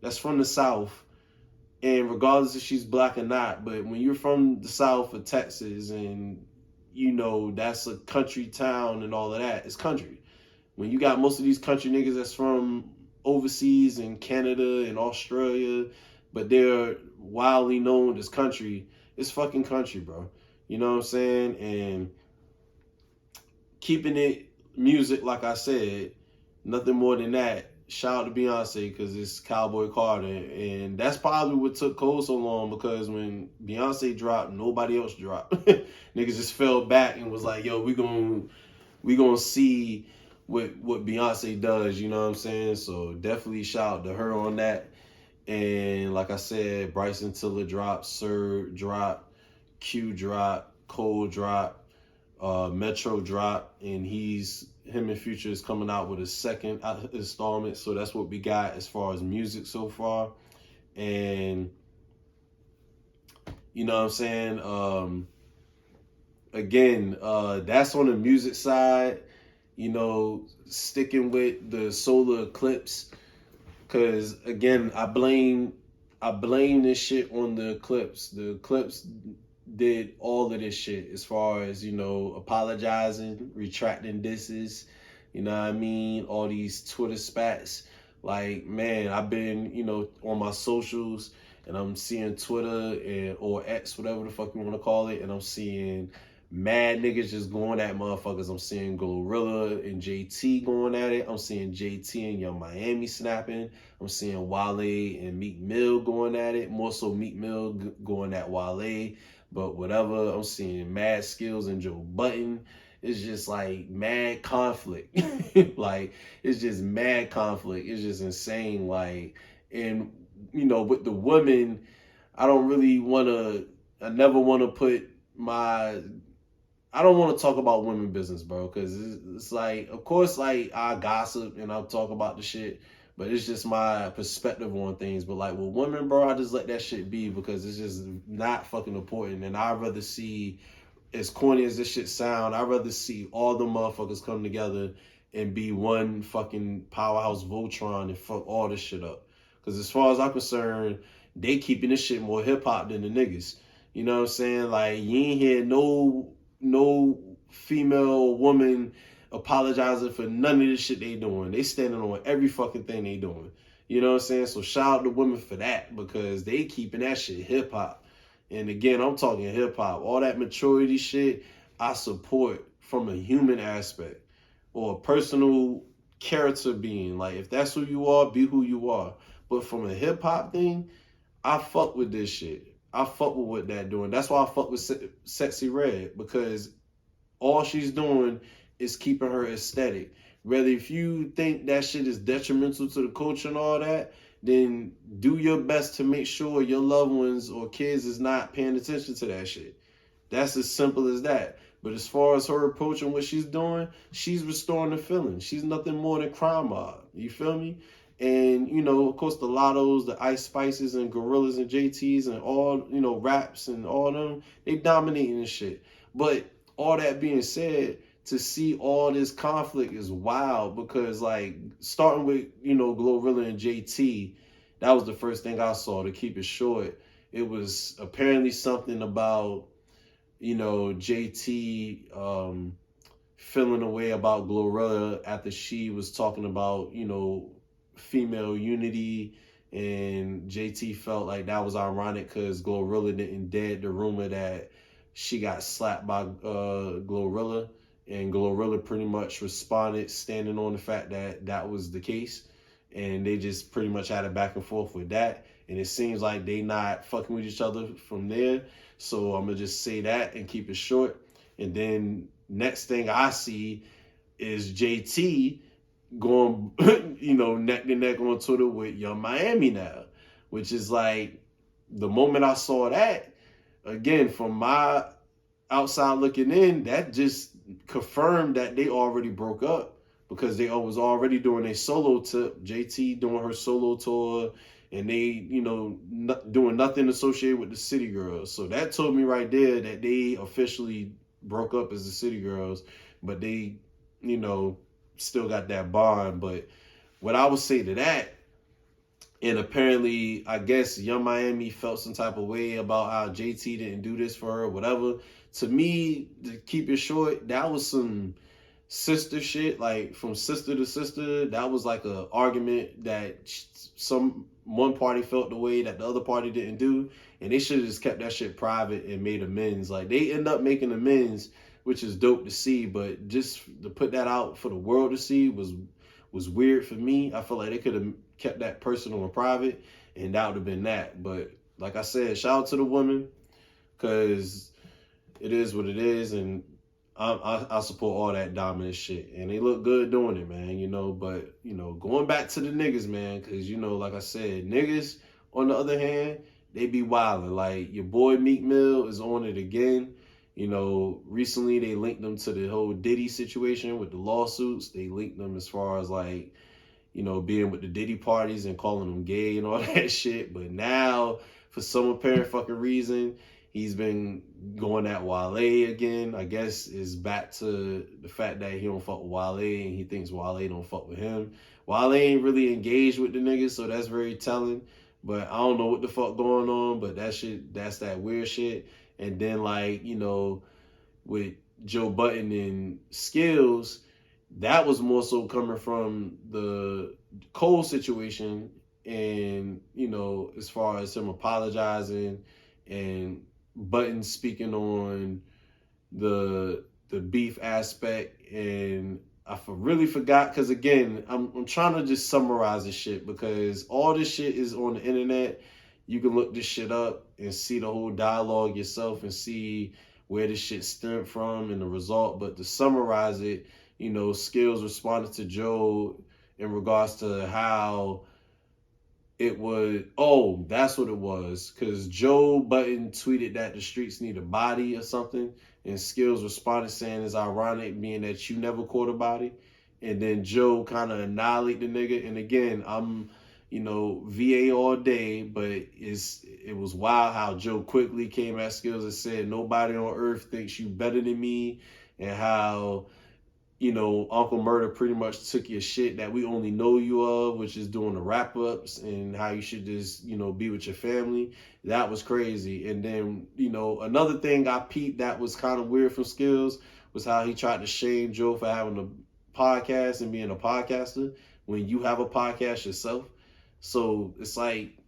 that's from the South, and regardless if she's black or not, but when you're from the South of Texas and you know that's a country town and all of that, it's country. When you got most of these country niggas that's from overseas in Canada and Australia, but they're wildly known as country, it's fucking country, bro. You know what I'm saying? And keeping it music, like I said, nothing more than that. Shout out to Beyonce because it's Cowboy Carter. And that's probably what took Cole so long, because when Beyonce dropped, nobody else dropped. Niggas just fell back and was like, yo, we gonna see what Beyonce does, you know what I'm saying? So definitely shout out to her on that. And like I said, Bryson Tiller dropped, Sir dropped, Q dropped, Cole dropped, Metro dropped, and him and Future is coming out with a second installment. So that's what we got as far as music so far. And you know what I'm saying? Again, that's on the music side. You know, sticking with the solar eclipse, because again, I blame this shit on the eclipse. The eclipse did all of this shit as far as, you know, apologizing, retracting disses, you know what I mean? All these Twitter spats. Like, man, I've been, you know, on my socials and I'm seeing Twitter or X, whatever the fuck you want to call it, and I'm seeing mad niggas just going at motherfuckers. I'm seeing Glorilla and JT going at it. I'm seeing JT and Young Miami snapping. I'm seeing Wale and Meek Mill going at it. More so Meek Mill going at Wale. But whatever, I'm seeing Mad Skills and Joe Budden. It's just like mad conflict. Like, it's just mad conflict. It's just insane. Like, and, you know, with the women, I never want to put I don't want to talk about women business, bro, because it's like, of course, like, I gossip and I'll talk about the shit, but it's just my perspective on things. But like with women, bro, I just let that shit be, because it's just not fucking important. And I'd rather see, as corny as this shit sound, I'd rather see all the motherfuckers come together and be one fucking powerhouse Voltron and fuck all this shit up. Because as far as I'm concerned, they keeping this shit more hip hop than the niggas. You know what I'm saying? Like, you ain't hear no female woman apologizing for none of this shit they doing. They standing on every fucking thing they doing. You know what I'm saying? So shout out to women for that, because they keeping that shit hip hop. And again, I'm talking hip hop. All that maturity shit, I support from a human aspect or a personal character being. Like, if that's who you are, be who you are. But from a hip hop thing, I fuck with this shit. I fuck with what that doing. That's why I fuck with Sexy Red, because all she's doing is keeping her aesthetic. Whether if you think that shit is detrimental to the culture and all that, then do your best to make sure your loved ones or kids is not paying attention to that shit. That's as simple as that. But as far as her approaching what she's doing, she's restoring the feeling. She's nothing more than Crime Mob. You feel me? And, you know, of course, the Lottos, the Ice Spices, and Gorillas and JTs and all, you know, Raps and all them, they dominating this shit. But all that being said, to see all this conflict is wild because, like, starting with, you know, Glorilla and JT, that was the first thing I saw. To keep it short, it was apparently something about, you know, JT feeling a way about Glorilla after she was talking about, you know, female unity, and JT felt like that was ironic because Glorilla didn't dead the rumor that she got slapped by Glorilla, and Glorilla pretty much responded standing on the fact that that was the case, and they just pretty much had a back and forth with that, and it seems like they not fucking with each other from there. So I'm gonna just say that and keep it short. And then next thing I see is JT going, you know, neck to neck on Twitter with Young Miami now, which is like, the moment I saw that, again, from my outside looking in, that just confirmed that they already broke up because they was already doing a solo tip. JT doing her solo tour, and they, you know, doing nothing associated with the City Girls. So that told me right there that they officially broke up as the City Girls, but they, you know, still got that bond. But what I would say to that, and apparently, I guess Young Miami felt some type of way about how JT didn't do this for her, whatever. To me, to keep it short, that was some sister shit, like from sister to sister. That was like a argument that one party felt the way that the other party didn't do, and they should have just kept that shit private and made amends. Like, they end up making amends, which is dope to see, but just to put that out for the world to see was weird for me. I feel like they could have kept that personal and private, and that would have been that. But like I said, shout out to the women, because it is what it is, and I support all that dominant shit, and they look good doing it, man, you know. But, you know, going back to the niggas, man, because, you know, like I said, niggas, on the other hand, they be wilding. Like, your boy Meek Mill is on it again. You know, recently they linked them to the whole Diddy situation with the lawsuits. They linked them as far as, like, you know, being with the Diddy parties and calling them gay and all that shit. But now, for some apparent fucking reason, he's been going at Wale again. I guess is back to the fact that he don't fuck with Wale, and he thinks Wale don't fuck with him. Wale ain't really engaged with the niggas, so that's very telling. But I don't know what the fuck going on, but that shit, that's that weird shit. And then, like, you know, with Joe Budden and Skills, that was more so coming from the Cole situation, and, you know, as far as him apologizing and Button speaking on the beef aspect. And I really forgot, because again, I'm trying to just summarize this shit, because all this shit is on the internet. You can look this shit up and see the whole dialogue yourself and see where this shit stemmed from and the result. But to summarize it, you know, Skills responded to Joe in regards to how it would, oh, that's what it was. Because Joe Budden tweeted that the streets need a body or something. And Skills responded saying it's ironic being that you never caught a body. And then Joe kind of annihilated the nigga. And again, I'm, you know, VA all day, but it was wild how Joe quickly came at Skills and said, nobody on earth thinks you better than me. And how, you know, Uncle Murder pretty much took your shit that we only know you of, which is doing the wrap-ups, and how you should just, you know, be with your family. That was crazy. And then, you know, another thing I peeped that was kind of weird from Skills was how he tried to shame Joe for having a podcast and being a podcaster when you have a podcast yourself. So it's like,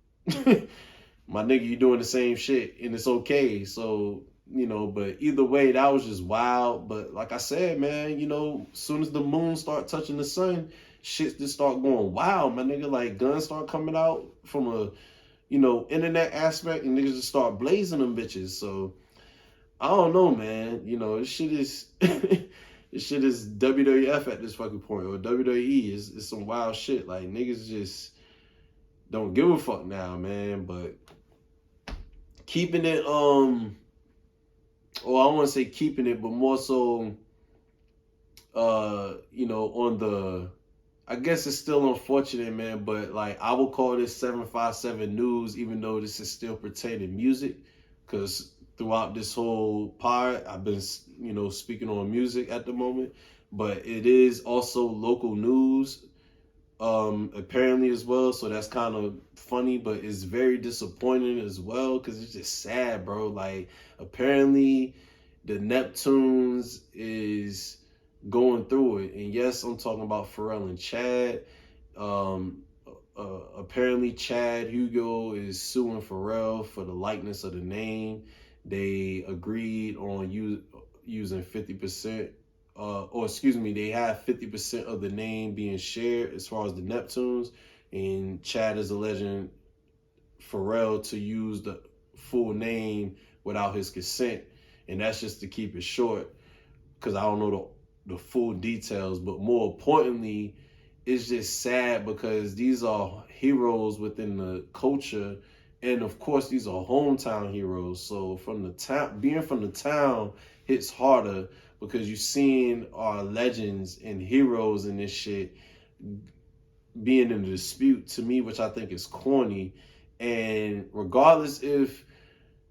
my nigga, you doing the same shit, and it's okay. So, you know, but either way, that was just wild. But like I said, man, you know, as soon as the moon start touching the sun, shit just start going wild, my nigga. Like, guns start coming out from a, you know, internet aspect, and niggas just start blazing them bitches. So I don't know, man. You know, this shit is this shit is WWF at this fucking point, or WWE. It's some wild shit. Like, niggas just don't give a fuck now, man. But keeping it, or I don't want to say keeping it, but more so, you know, on the, I guess it's still unfortunate, man, but like, I will call this 757 news, even though this is still pertaining music, because throughout this whole pod, I've been, you know, speaking on music at the moment, but it is also local news, apparently as well. So that's kind of funny, but it's very disappointing as well, because it's just sad, bro. Like, apparently the Neptunes is going through it, and yes, I'm talking about Pharrell and Chad. Apparently Chad Hugo is suing Pharrell for the likeness of the name. They agreed on using 50%, or excuse me, they have 50% of the name being shared as far as the Neptunes, and Chad is alleging Pharrell to use the full name without his consent, and that's just to keep it short, because I don't know the full details. But more importantly, it's just sad because these are heroes within the culture, and of course these are hometown heroes. So from the town, being from the town hits harder, because you're seeing our legends and heroes in this shit being in a dispute, to me, which I think is corny. And regardless if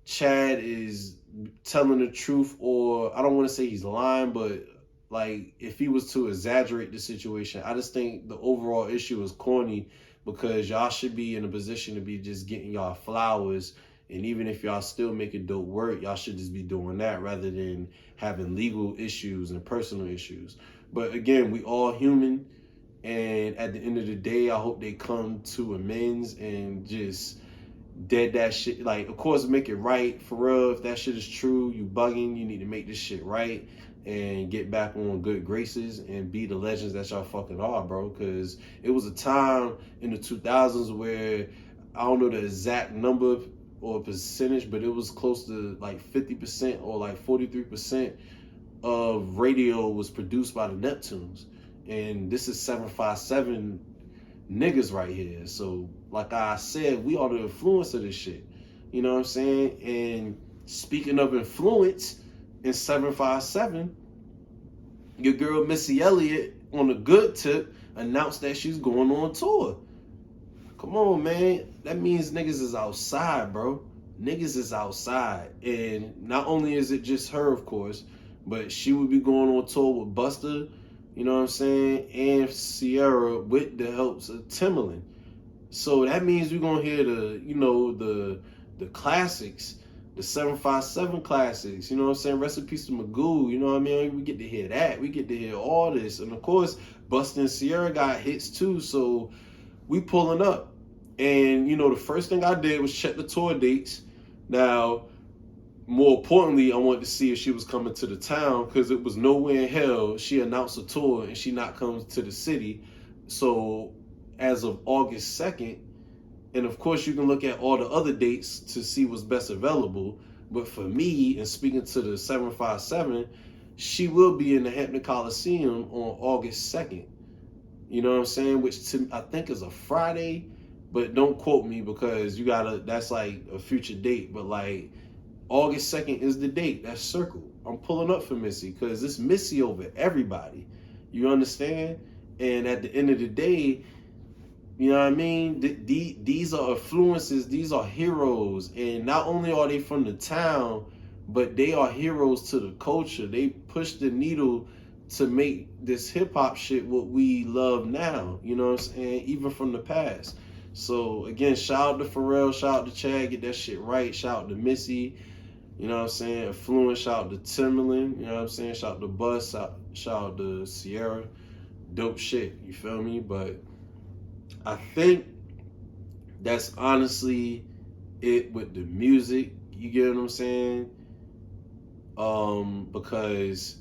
Chad is telling the truth, or I don't want to say he's lying, but like, if he was to exaggerate the situation, I just think the overall issue is corny, because y'all should be in a position to be just getting y'all flowers. And even if y'all still making dope work, y'all should just be doing that rather than having legal issues and personal issues. But again, we all human. And at the end of the day, I hope they come to amends and just dead that shit. Like, of course, make it right. For real, if that shit is true, you bugging, you need to make this shit right and get back on good graces and be the legends that y'all fucking are, bro. Because it was a time in the 2000s where, I don't know the exact number or percentage, but it was close to like 50% or like 43% of radio was produced by the Neptunes. And this is 757 niggas right here. So, like I said, we are the influence of this shit. You know what I'm saying? And speaking of influence, in 757, your girl Missy Elliott, on a good tip, announced that she's going on tour. Come on, man. That means niggas is outside, bro. Niggas is outside. And not only is it just her, of course, but she would be going on tour with Busta, you know what I'm saying, and Sierra, with the helps of Timbaland. So that means we're gonna hear the, you know, the classics, the 757 classics, you know what I'm saying? Rest in peace to Magoo, you know what I mean? We get to hear that. We get to hear all this. And of course, Busta and Sierra got hits too, so we pulling up. And, you know, the first thing I did was check the tour dates. Now, more importantly, I wanted to see if she was coming to the town, because it was nowhere in hell she announced a tour and she not comes to the city. So as of August 2nd, and of course you can look at all the other dates to see what's best available, but for me, and speaking to the 757, she will be in the Hampton Coliseum on August 2nd. You know what I'm saying? Which I think is a Friday, but don't quote me, because that's like a future date. But like, August 2nd is the date. That's circled. I'm pulling up for Missy, because it's Missy over everybody. You understand? And at the end of the day, you know what I mean? These are influences. These are heroes. And not only are they from the town, but they are heroes to the culture. They push the needle to make this hip-hop shit what we love now. You know what I'm saying? Even from the past. So, again, shout out to Pharrell. Shout out to Chad. Get that shit right. Shout out to Missy. You know what I'm saying? Influence. Shout out to Timbaland. You know what I'm saying? Shout out to Buzz. Shout out to Sierra. Dope shit. You feel me? But I think that's honestly it with the music. You get what I'm saying? Because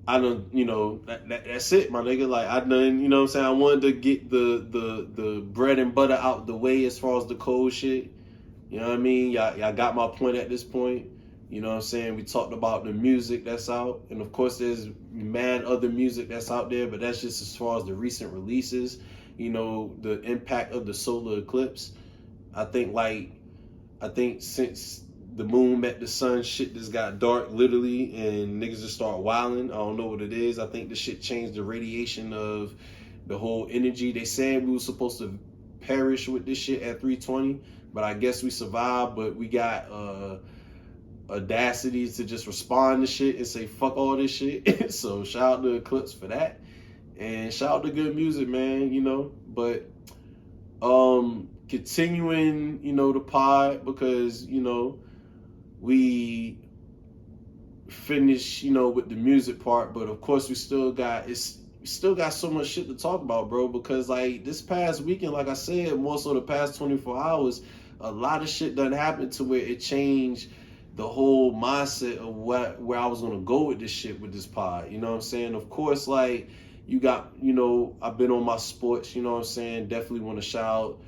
I don't, you know, that's it, my nigga. Like, I done, you know what I'm saying? I wanted to get the bread and butter out the way as far as the cold shit. You know what I mean? Y'all got my point at this point. You know what I'm saying? We talked about the music that's out. And of course, there's mad other music that's out there, but that's just as far as the recent releases. You know, the impact of the solar eclipse. I think since the moon met the sun, shit just got dark literally, and niggas just start wilding. I don't know what it is. I think the shit changed the radiation of the whole energy. They said we were supposed to perish with this shit at 320, but I guess we survived. But we got audacity to just respond to shit and say fuck all this shit. So shout out to Eclipse for that, and shout out to good music, man. You know, but continuing, you know, the pod, because, you know, we finished, you know, with the music part, but of course we still got so much shit to talk about, bro, because like this past weekend, like I said, more so the past 24 hours, a lot of shit done happened to where it changed the whole mindset of where I was gonna go with this shit, with this pod. You know what I'm saying? Of course, like, you got, you know, I've been on my sports, you know what I'm saying? Definitely want to shout out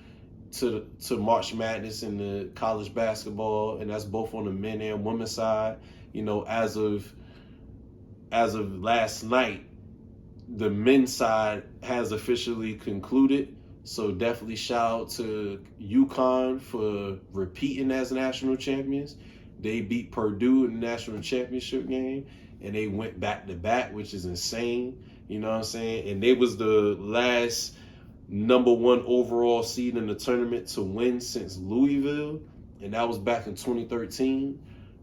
to March Madness and the college basketball, and that's both on the men and women's side. You know, as of last night, the men's side has officially concluded. So definitely shout out to UConn for repeating as national champions. They beat Purdue in the national championship game, and they went back to back, which is insane. You know what I'm saying? And they was the last #1 overall seed in the tournament to win since Louisville, and that was back in 2013,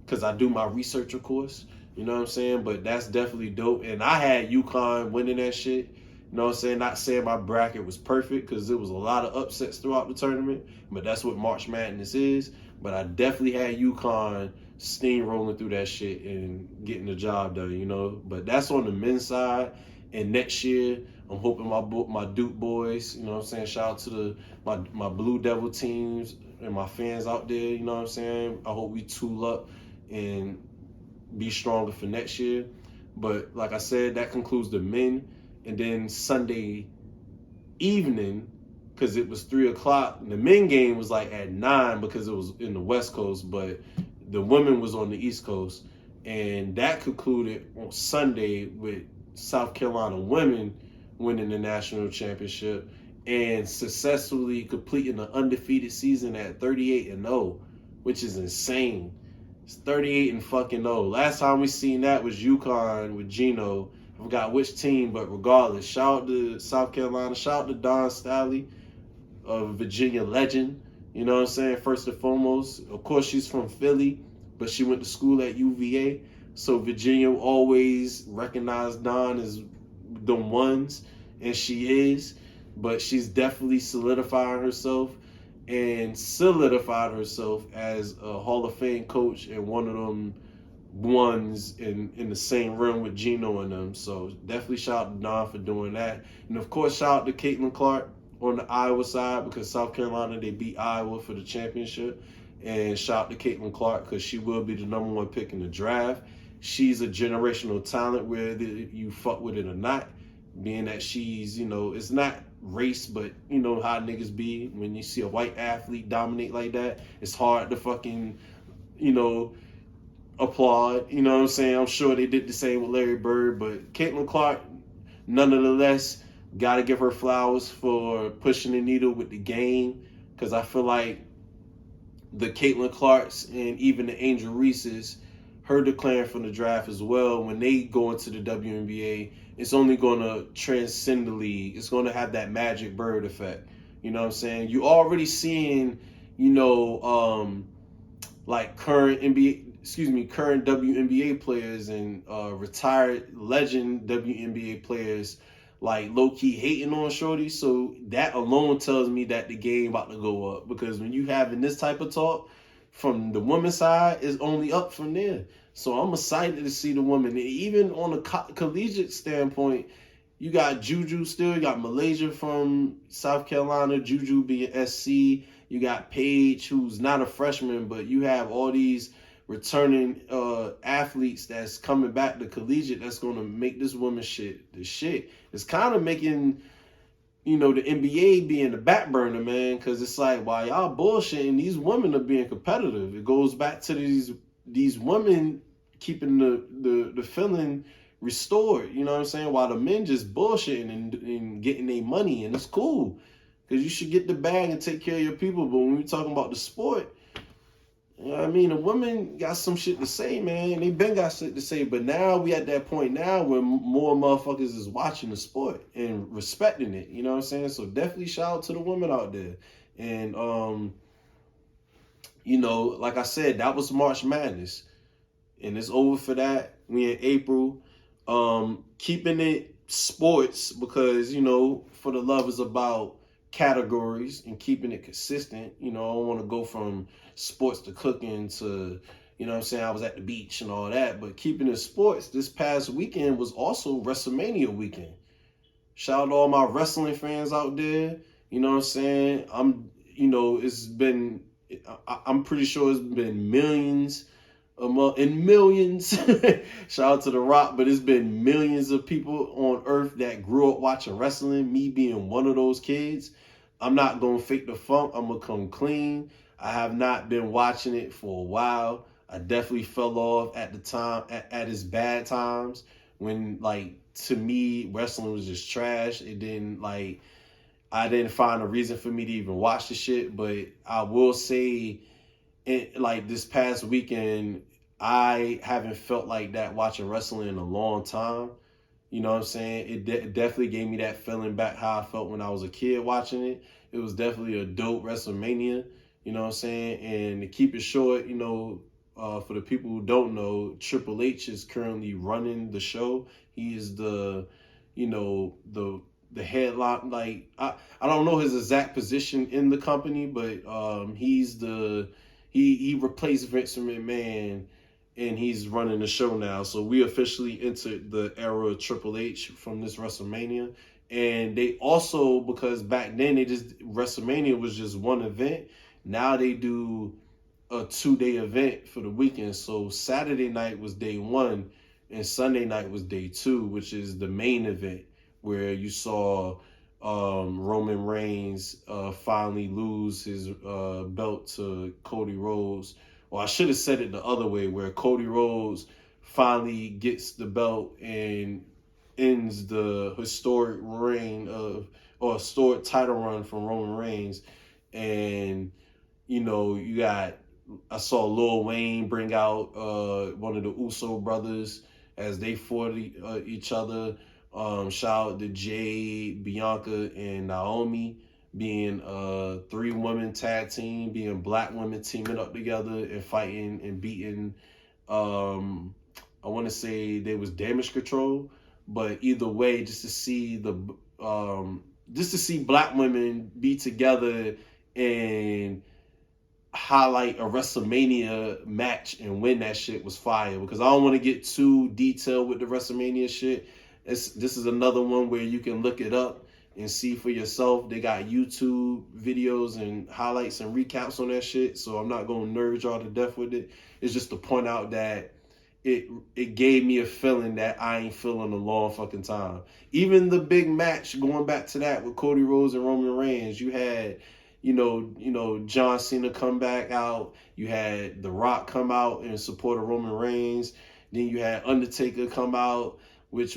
because I do my research, of course. You know what I'm saying? But that's definitely dope. And I had UConn winning that shit. You know what I'm saying? Not saying my bracket was perfect, because there was a lot of upsets throughout the tournament, but that's what March Madness is. But I definitely had UConn steamrolling through that shit and getting the job done, you know? But that's on the men's side. And next year, I'm hoping my Duke boys, you know what I'm saying? Shout out to my Blue Devil teams and my fans out there, you know what I'm saying? I hope we tool up and be stronger for next year. But like I said, that concludes the men. And then Sunday evening, because it was 3 o'clock, the men game was like at 9 because it was in the West Coast, but the women was on the East Coast. And that concluded on Sunday with South Carolina women winning the national championship and successfully completing the undefeated season at 38-0, which is insane. It's 38-0. Last time we seen that was UConn with Gino. I forgot which team, but regardless, shout out to South Carolina. Shout out to Dawn Staley, a Virginia legend. You know what I'm saying? First and foremost, of course, she's from Philly, but she went to school at UVA. So Virginia always recognized Dawn as the ones, and she is. But she's definitely solidified herself as a Hall of Fame coach and one of them ones in the same room with Gino and them. So definitely shout out to Dawn for doing that. And of course, shout out to Caitlin Clark on the Iowa side, because South Carolina, they beat Iowa for the championship. And shout out to Caitlin Clark, because she will be the #1 pick in the draft. She's a generational talent, whether you fuck with it or not, being that she's, you know, it's not race, but you know how niggas be. When you see a white athlete dominate like that, it's hard to fucking, you know, applaud. You know what I'm saying? I'm sure they did the same with Larry Bird, but Caitlin Clark, nonetheless, got to give her flowers for pushing the needle with the game, because I feel like the Caitlin Clarks and even the Angel Reeses, her declaring from the draft as well, when they go into the WNBA, it's only going to transcend the league. It's going to have that magic bird effect. You know what I'm saying? You already seeing, you know, like current WNBA players and retired legend WNBA players like low-key hating on Shorty. So that alone tells me that the game about to go up, because when you having this type of talk from the women's side, it's only up from there. So I'm excited to see the women. Even on a collegiate standpoint, you got Juju still. You got Malaysia from South Carolina, Juju being SC. You got Paige, who's not a freshman, but you have all these returning athletes that's coming back to collegiate that's going to make this woman the shit. It's kind of making, you know, the NBA being the back burner, man, because it's like, while y'all bullshitting, these women are being competitive. It goes back to these women keeping the feeling restored, you know what I'm saying? While the men just bullshitting and getting their money, and it's cool. Because you should get the bag and take care of your people. But when we're talking about the sport, you know what I mean? The women got some shit to say, man. They been got shit to say. But now we at that point now where more motherfuckers is watching the sport and respecting it. You know what I'm saying? So definitely shout out to the women out there. And, you know, like I said, that was March Madness. And it's over for that. We in April. Keeping it sports because, you know, for the love is about categories and keeping it consistent. You know, I don't want to go from sports to cooking to, you know what I'm saying, I was at the beach and all that. But keeping it sports, this past weekend was also WrestleMania weekend. Shout out to all my wrestling fans out there. You know what I'm saying? I'm pretty sure it's been millions and millions. Shout out to The Rock, but it's been millions of people on earth that grew up watching wrestling, me being one of those kids. I'm not going to fake the funk. I'm going to come clean. I have not been watching it for a while. I definitely fell off at the time, at its bad times when, like, to me, wrestling was just trash. It didn't, like, I didn't find a reason for me to even watch the shit, but I will say, like, this past weekend, I haven't felt like that watching wrestling in a long time. You know what I'm saying? It definitely gave me that feeling back how I felt when I was a kid watching it. It was definitely a dope WrestleMania. You know what I'm saying? And to keep it short, you know, for the people who don't know, Triple H is currently running the show. He is the headline. Like, I don't know his exact position in the company, but he replaced Vince McMahon, and he's running the show now. So we officially entered the era of Triple H from this WrestleMania. And they also, because back then WrestleMania was just one event. Now they do a 2-day event for the weekend. So Saturday night was day one and Sunday night was day two, which is the main event where you saw Roman Reigns finally lose his belt to Cody Rhodes. Or I should have said it the other way, where Cody Rhodes finally gets the belt and ends the historic historic title run from Roman Reigns. And, you know, I saw Lil Wayne bring out one of the Uso brothers as they fought each other. Shout out to Jay, Bianca, and Naomi being a 3-woman tag team, being black women teaming up together and fighting and beating. I want to say they was Damage Control, but either way, just to see black women be together and highlight a WrestleMania match and win that shit was fire. Because I don't want to get too detailed with the WrestleMania shit. This is another one where you can look it up and see for yourself. They got YouTube videos and highlights and recaps on that shit. So I'm not going to nerd y'all to death with it. It's just to point out that it gave me a feeling that I ain't feeling a long fucking time. Even the big match, going back to that with Cody Rhodes and Roman Reigns, you had, you know, John Cena come back out. You had The Rock come out in support of Roman Reigns. Then you had Undertaker come out, which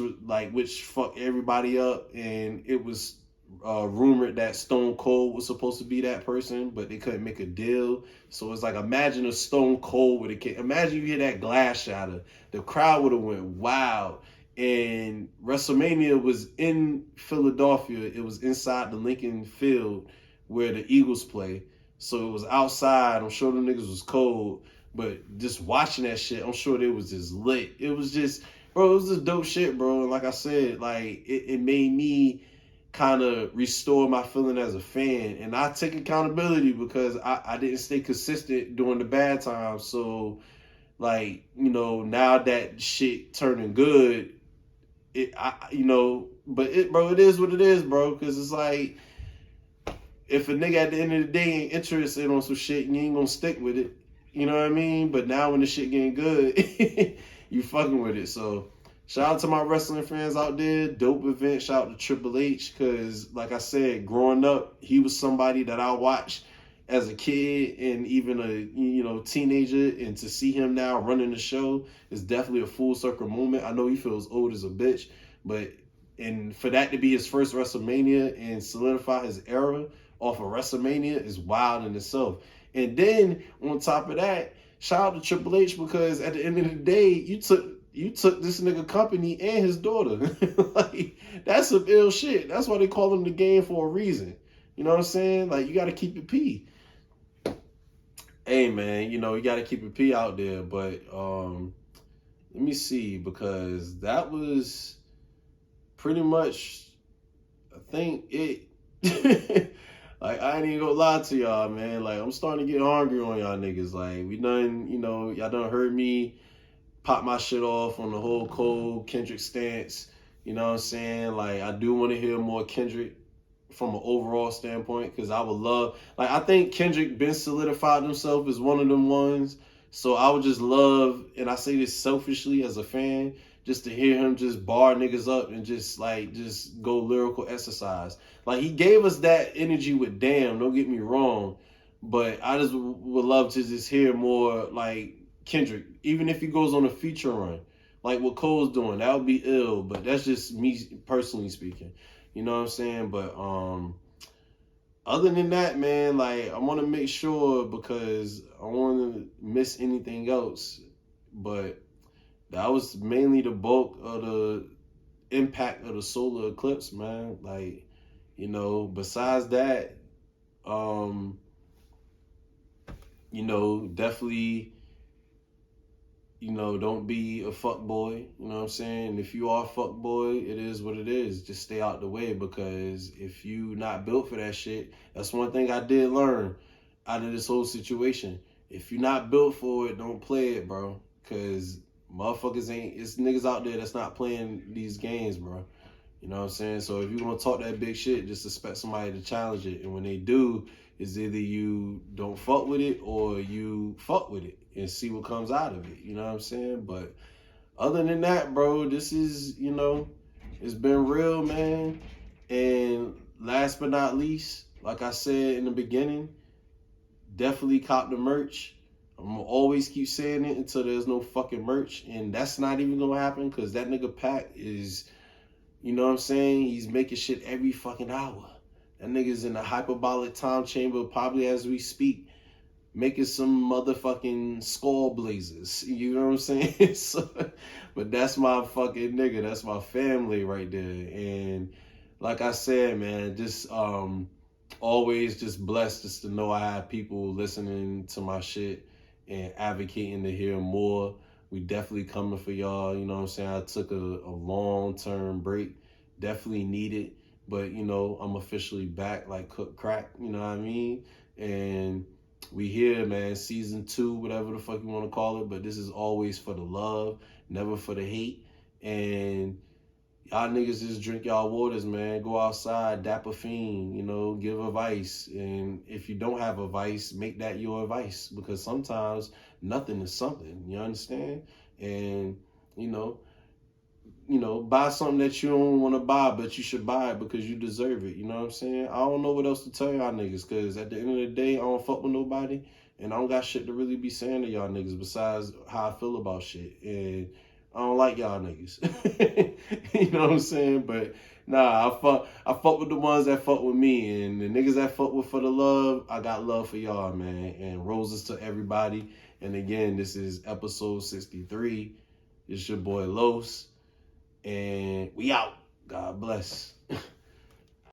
fucked everybody up. And it was rumored that Stone Cold was supposed to be that person, but they couldn't make a deal. So it's like, imagine a Stone Cold with a kid. Imagine you hear that glass shatter. The crowd would have went wild. And WrestleMania was in Philadelphia. It was inside the Lincoln Field where the Eagles play. So it was outside. I'm sure the niggas was cold. But just watching that shit, I'm sure they was just lit. It was just, bro, it was just dope shit, bro. And like I said, like, it made me kind of restore my feeling as a fan. And I take accountability because I didn't stay consistent during the bad times. So, like, you know, now that shit turning good, it is what it is, bro. Because it's like, if a nigga at the end of the day ain't interested on some shit, you ain't gonna stick with it. You know what I mean? But now when the shit getting good, you fucking with it. So shout out to my wrestling fans out there. Dope event. Shout out to Triple H, because like I said, growing up, he was somebody that I watched as a kid and even a teenager, and to see him now running the show is definitely a full circle moment. I know he feels old as a bitch, but and for that to be his first WrestleMania and solidify his era off of WrestleMania is wild in itself. And then on top of that, shout out to Triple H, because at the end of the day, you took this nigga company and his daughter. Like, that's some ill shit. That's why they call him the game for a reason. You know what I'm saying? Like, you got to keep it P. Hey, man, you got to keep it P out there. But let me see, because that was pretty much, I think it. Like, I ain't even gonna lie to y'all, man. Like, I'm starting to get hungry on y'all niggas. Like, we done, y'all done heard me pop my shit off on the whole cold Kendrick stance. You know what I'm saying? Like, I do want to hear more Kendrick from an overall standpoint, because I would love, like, I think Kendrick been solidified himself as one of them ones. So I would just love, and I say this selfishly as a fan, just to hear him just bar niggas up and just go lyrical exercise. Like, he gave us that energy with Damn, don't get me wrong, but I just would love to just hear more like Kendrick, even if he goes on a feature run, like what Cole's doing. That would be ill, but that's just me personally speaking. You know what I'm saying? But other than that, man, like, I want to make sure, because I want to miss anything else. But that was mainly the bulk of the impact of the solar eclipse, man. Like, besides that, definitely, don't be a fuck boy. You know what I'm saying? If you are a fuck boy, it is what it is. Just stay out the way, because if you not built for that shit, that's one thing I did learn out of this whole situation. If you're not built for it, don't play it, bro. Because motherfuckers it's niggas out there that's not playing these games, bro. You know what I'm saying? So if you're going to talk that big shit, just expect somebody to challenge it. And when they do, it's either you don't fuck with it or you fuck with it and see what comes out of it. You know what I'm saying? But other than that, bro, this is, it's been real, man. And last but not least, like I said in the beginning, definitely cop the merch. I'm going to always keep saying it until there's no fucking merch. And that's not even going to happen, because that nigga Pac is... You know what I'm saying? He's making shit every fucking hour. That nigga's in a hyperbolic time chamber, probably as we speak, making some motherfucking skull blazers. You know what I'm saying? But that's my fucking nigga. That's my family right there. And like I said, man, just always just blessed just to know I have people listening to my shit and advocating to hear more. We definitely coming for y'all. You know what I'm saying? I took a long-term break. Definitely needed. But, I'm officially back like cook crack. You know what I mean? And we here, man. Season 2, whatever the fuck you want to call it. But this is always for the love, never for the hate. And y'all niggas just drink y'all waters, man. Go outside, dap a fiend, give advice. And if you don't have advice, make that your advice. Because sometimes nothing is something. You understand? And, buy something that you don't want to buy, but you should buy it because you deserve it. You know what I'm saying? I don't know what else to tell y'all niggas, because at the end of the day, I don't fuck with nobody. And I don't got shit to really be saying to y'all niggas besides how I feel about shit. And I don't like y'all niggas. You know what I'm saying? But nah, I fuck with the ones that fuck with me. And the niggas that fuck with for the love, I got love for y'all, man. And roses to everybody. And again, this is episode 63. It's your boy Los. And we out. God bless.